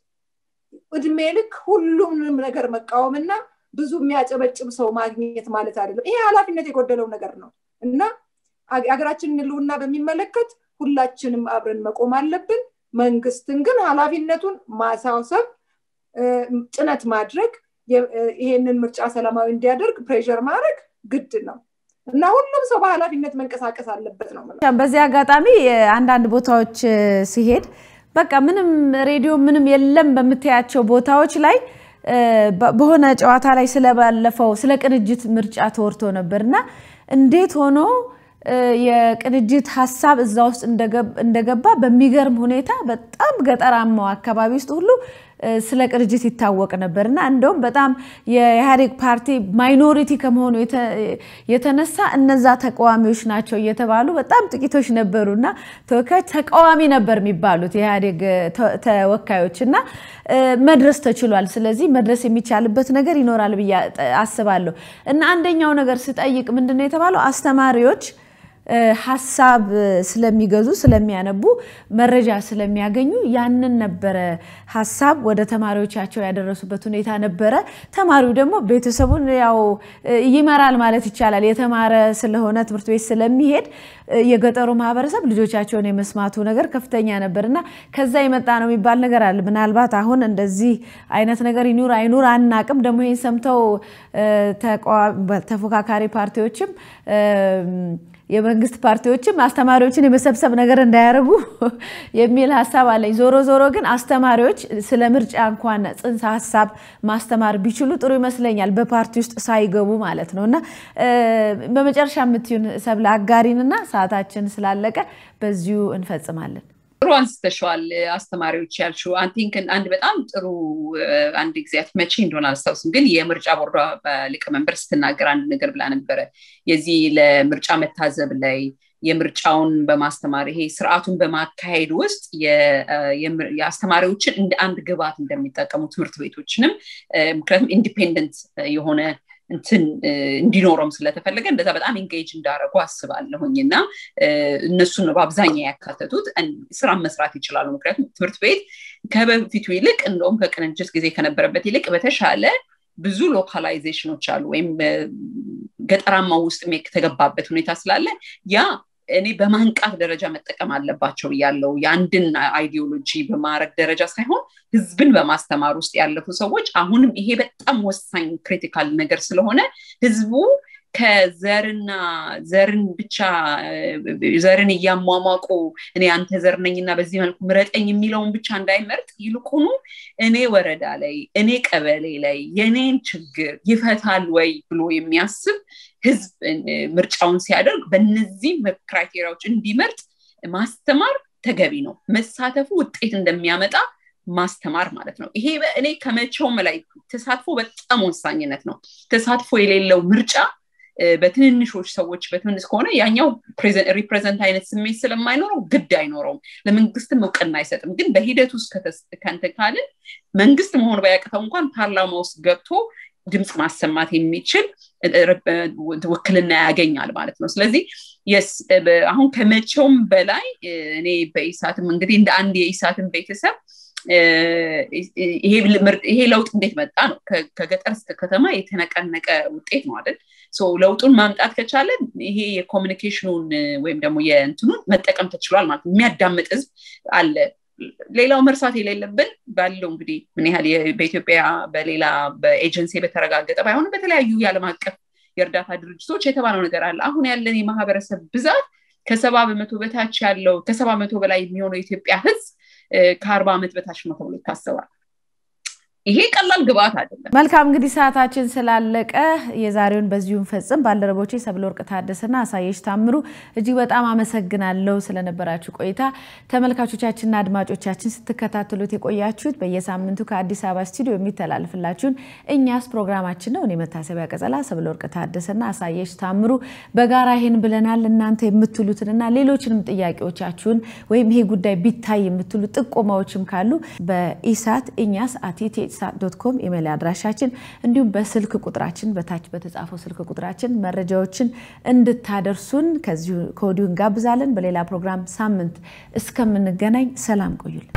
እድሜ ልክ ሁሉንም ነገር መቃወምና ብዙ የሚያጨበጭብ ሰው ማግኘት ማለት አይደለም ይሄ ኃላፊነት የጎደለው ነገር ነው እና አገራችንን ህልውና በሚመለከት ሁላችንም አብረን መቆም አለብን መንግስትን ግን ኃላፊነቱን ማሳሰብ ጭነት ማድረግ ይሄንን ምርጫ ሰላማዊ እንዲያደርግ ፕሬሸር ማድረግ ግድ ነው እና ሁሉም ሰው በኃላፊነት መንቀሳቀስ አለበት ነው ማለት በዚህ አጋጣሚ አንዳንድ ቦታዎች ሲሄድ በቃ ምንም ሬዲዮ ምንም የለም በመታያቸው ቦታዎች ላይ በሆነ ጨዋታ ላይ ስለባለፈው ስለ ቅንጅት ምርጫ ተወርቶ ነበርና እንዴት ሆኖ የቅንጅት ሐሳብ እዛ ውስጥ እንደገባ በሚገርም ሁኔታ በጣም ገጠራማው አካባቢ ውስጥ ሁሉ ስለ ቅንጅት ይታወቅ ነበርና እንደውም በጣም የኢህአዴግ ፓርቲ ማይኖሪቲ ከመሆኑ የተነሳ እነዛ ተቃዋሚዎች ናቸው እየተባሉ በጣም ጥቂቶች ነበሩና ተቃዋሚ ነበር የሚባሉት የኢህአዴግ ተወካዮችና መድረስ ተችሏል ስለዚህ መድረስ የሚቻልበት ነገር ይኖራል ብዬ አስባለሁ እና አንደኛው ነገር ስጠይቅ ምንድነው የተባለው አስተማሪዎች ሐሳብ ስለሚገዙ ስለሚያነቡ መረጃ ስለሚያገኙ ያንን ነበር ሐሳብ ወደ ተማሪዎቻቸው ያደረሱበት ሁኔታ ነበር ተማሪው ደግሞ ቤተሰቡን ያው ይመራል ማለት ይቻላል የተማረ ስለሆነ ትምህርት ቤት ስለሚሄድ የገጠሩ ማህበረሰብ ልጆቻቸውን የመስማቱ ነገር ከፍተኛ ነበርና ከዛ ይመጣ ነው የሚባል ነገር አለ ምናልባት አሁን እንደዚህ አይነት ነገር ይኑር አይኑር አናቅም ደግሞ ይሄን ሰምተው ተፎካካሪ ፓርቲዎችም የመንግስት ፓርቲዎችም አስተማሪዎችን የመሰብሰብ ነገር እንዳያረጉ የሚል ሐሳብ አለኝ ዞሮ ግን አስተማሪዎች ስለ ምርጫ እንኳን ጽንሰ ሐሳብ ማስተማር ቢችሉ ጥሩ ይመስለኛል በፓርቲ ውስጥ ሳይገቡ ማለት ነውና በመጨረሻ ምትዩን ሰብለ አጋሪንና ሰዓታችን ስላለቀ በዚሁ እንፈጽማለን ጥሩ አንስተሻል አስተማሪዎች ያልሽው አንቲንክ አንድ በጣም ጥሩ አንድ እግዚአብሔር መቼ እንደሆነ አልታውስም ግን የምርጫ ቦርዷ ሊቀመንበር ስትናገር አንድ ነገር ብላ ነበር የዚህ ለምርጫ መታዘብ ላይ የምርጫውን በማስተማር ይሄ ስርዓቱን በማካሄድ ውስጥ የአስተማሪዎችን እንደ አንድ ግብዓት እንደሚጠቀሙ ትምህርት ቤቶችንም ምክንያቱም ኢንዲፔንደንት የሆነ እንትን እንዲኖርም ስለተፈለገ እንደዛ በጣም ኢንጌጅ እንዳረጉ አስባለሁኝና እነሱን በአብዛኛው ያካተቱት ስራ መስራት ይችላሉ ምክንያቱም ትምህርት ቤት ከበፊቱ ይልቅ እንደውም ከቅንጅት ጊዜ ከነበረበት ይልቅ በተሻለ ብዙ ሎካላይዜሽኖች አሉ ወይም ገጠራማው ውስጥ ተገባበት ሁኔታ ስላለ ያ እኔ በማንቃት ደረጃ መጠቀም አለባቸው ያለው ያንድን አይዲዮሎጂ በማረግ ደረጃ ሳይሆን ህዝብን በማስተማር ውስጥ ያለፉ ሰዎች አሁንም ይሄ በጣም ወሳኝ ክሪቲካል ነገር ስለሆነ ህዝቡ ከዘርና ዘርን ብቻ ዘርን ያሟሟቁ እኔ አንተ ዘርነኝና በዚህ መልኩ ምረጠኝ የሚለውን ብቻ እንዳይመርጥ ይልቁኑ እኔ ወረዳ ላይ እኔ ቀበሌ ላይ የኔን ችግር ይፈታል ወይ ብሎ የሚያስብ ህዝብ ምርጫውን ሲያደርግ በእነዚህ ክራይቴሪያዎች እንዲመርጥ ማስተማር ተገቢ ነው መሳተፉ ውጤት እንደሚያመጣ ማስተማር ማለት ነው ይሄ እኔ ከመቼውም ላይ ተሳትፎ በጣም ወሳኝነት ነው ተሳትፎ የሌለው ምርጫ በትንንሾች ሰዎች በትንንሽ ከሆነ ያኛው ሪፕሬዘንት አይነት ስሜት ስለማይኖረው ግድ አይኖረውም ለመንግስትም እውቅና አይሰጥም ግን በሂደት ውስጥ ከተካለ መንግስት መሆን ባያቀተው እንኳን ፓርላማ ውስጥ ገብቶ ድምጽ ማሰማት የሚችል ውክልና ያገኛል ማለት ነው ስለዚህ አሁን ከመቼውም በላይ እኔ በኢሳትም እንግዲህ እንደ አንድ የኢሳትም ቤተሰብ ይሄ ለውጥ እንዴት መጣ ነው ከገጠር እስከ ከተማ የተነቀነቀ ውጤት ነው አይደል ሶ ለውጡን ማምጣት ከቻለ ይሄ የኮሙኒኬሽኑን ወይም ደግሞ የእንትኑን መጠቀም ተችሏል ማለት የሚያዳምጥ ህዝብ አለ ሌላው መርሳት የሌለብን ባለው እንግዲህ ምን ያህል በኢትዮጵያ በሌላ በኤጀንሲ በተረጋገጠ ባይሆን በተለያዩ የዓለም አቀፍ የእርዳታ ድርጅቶች የተባለው ነገር አለ አሁን ያለን የማህበረሰብ ብዛት ከ70% በታች ያለው ከ70% በላይ የሚሆነው የኢትዮጵያ ህዝብ ከ40 ዓመት በታች ነው ተብሎ ይታሰባል ይሄ ቀላል ግብአት አይደለም መልካም እንግዲህ ሰዓታችን ስላለቀ የዛሬውን በዚሁን ፈጽም ባልደረቦቼ ሰብለወርቅ ታደሰና አሳየሽ ታምሩ እጅግ በጣም አመሰግናለሁ ስለነበራችሁ ቆይታ ተመልካቾቻችንና አድማጮቻችን ስትከታተሉት የቆያችሁት በየሳምንቱ ከአዲስ አበባ ስቱዲዮ የሚተላለፍላችሁን እኛስ ፕሮግራማችን ነው እኔ መታሰቢያ ቀጸላ ሰብለወርቅ ታደሰና አሳየሽ ታምሩ በጋራ ይሄን ብለናል እናንተ የምትሉትንና ሌሎችንም ጥያቄዎቻችሁን ወይም ይሄ ጉዳይ ቢታይ የምትሉ ጥቆማዎችም ካሉ በኢሳት እኛስ @itsat.com ኢሜል አድራሻችን እንዲሁም በስልክ ቁጥራችን በታች በተጻፈው ስልክ ቁጥራችን መረጃዎችን እንድታደርሱን ከዚሁ ኮዲውን ጋብዛለን በሌላ ፕሮግራም ሳምንት እስከምንገናኝ ሰላም ቆዩልን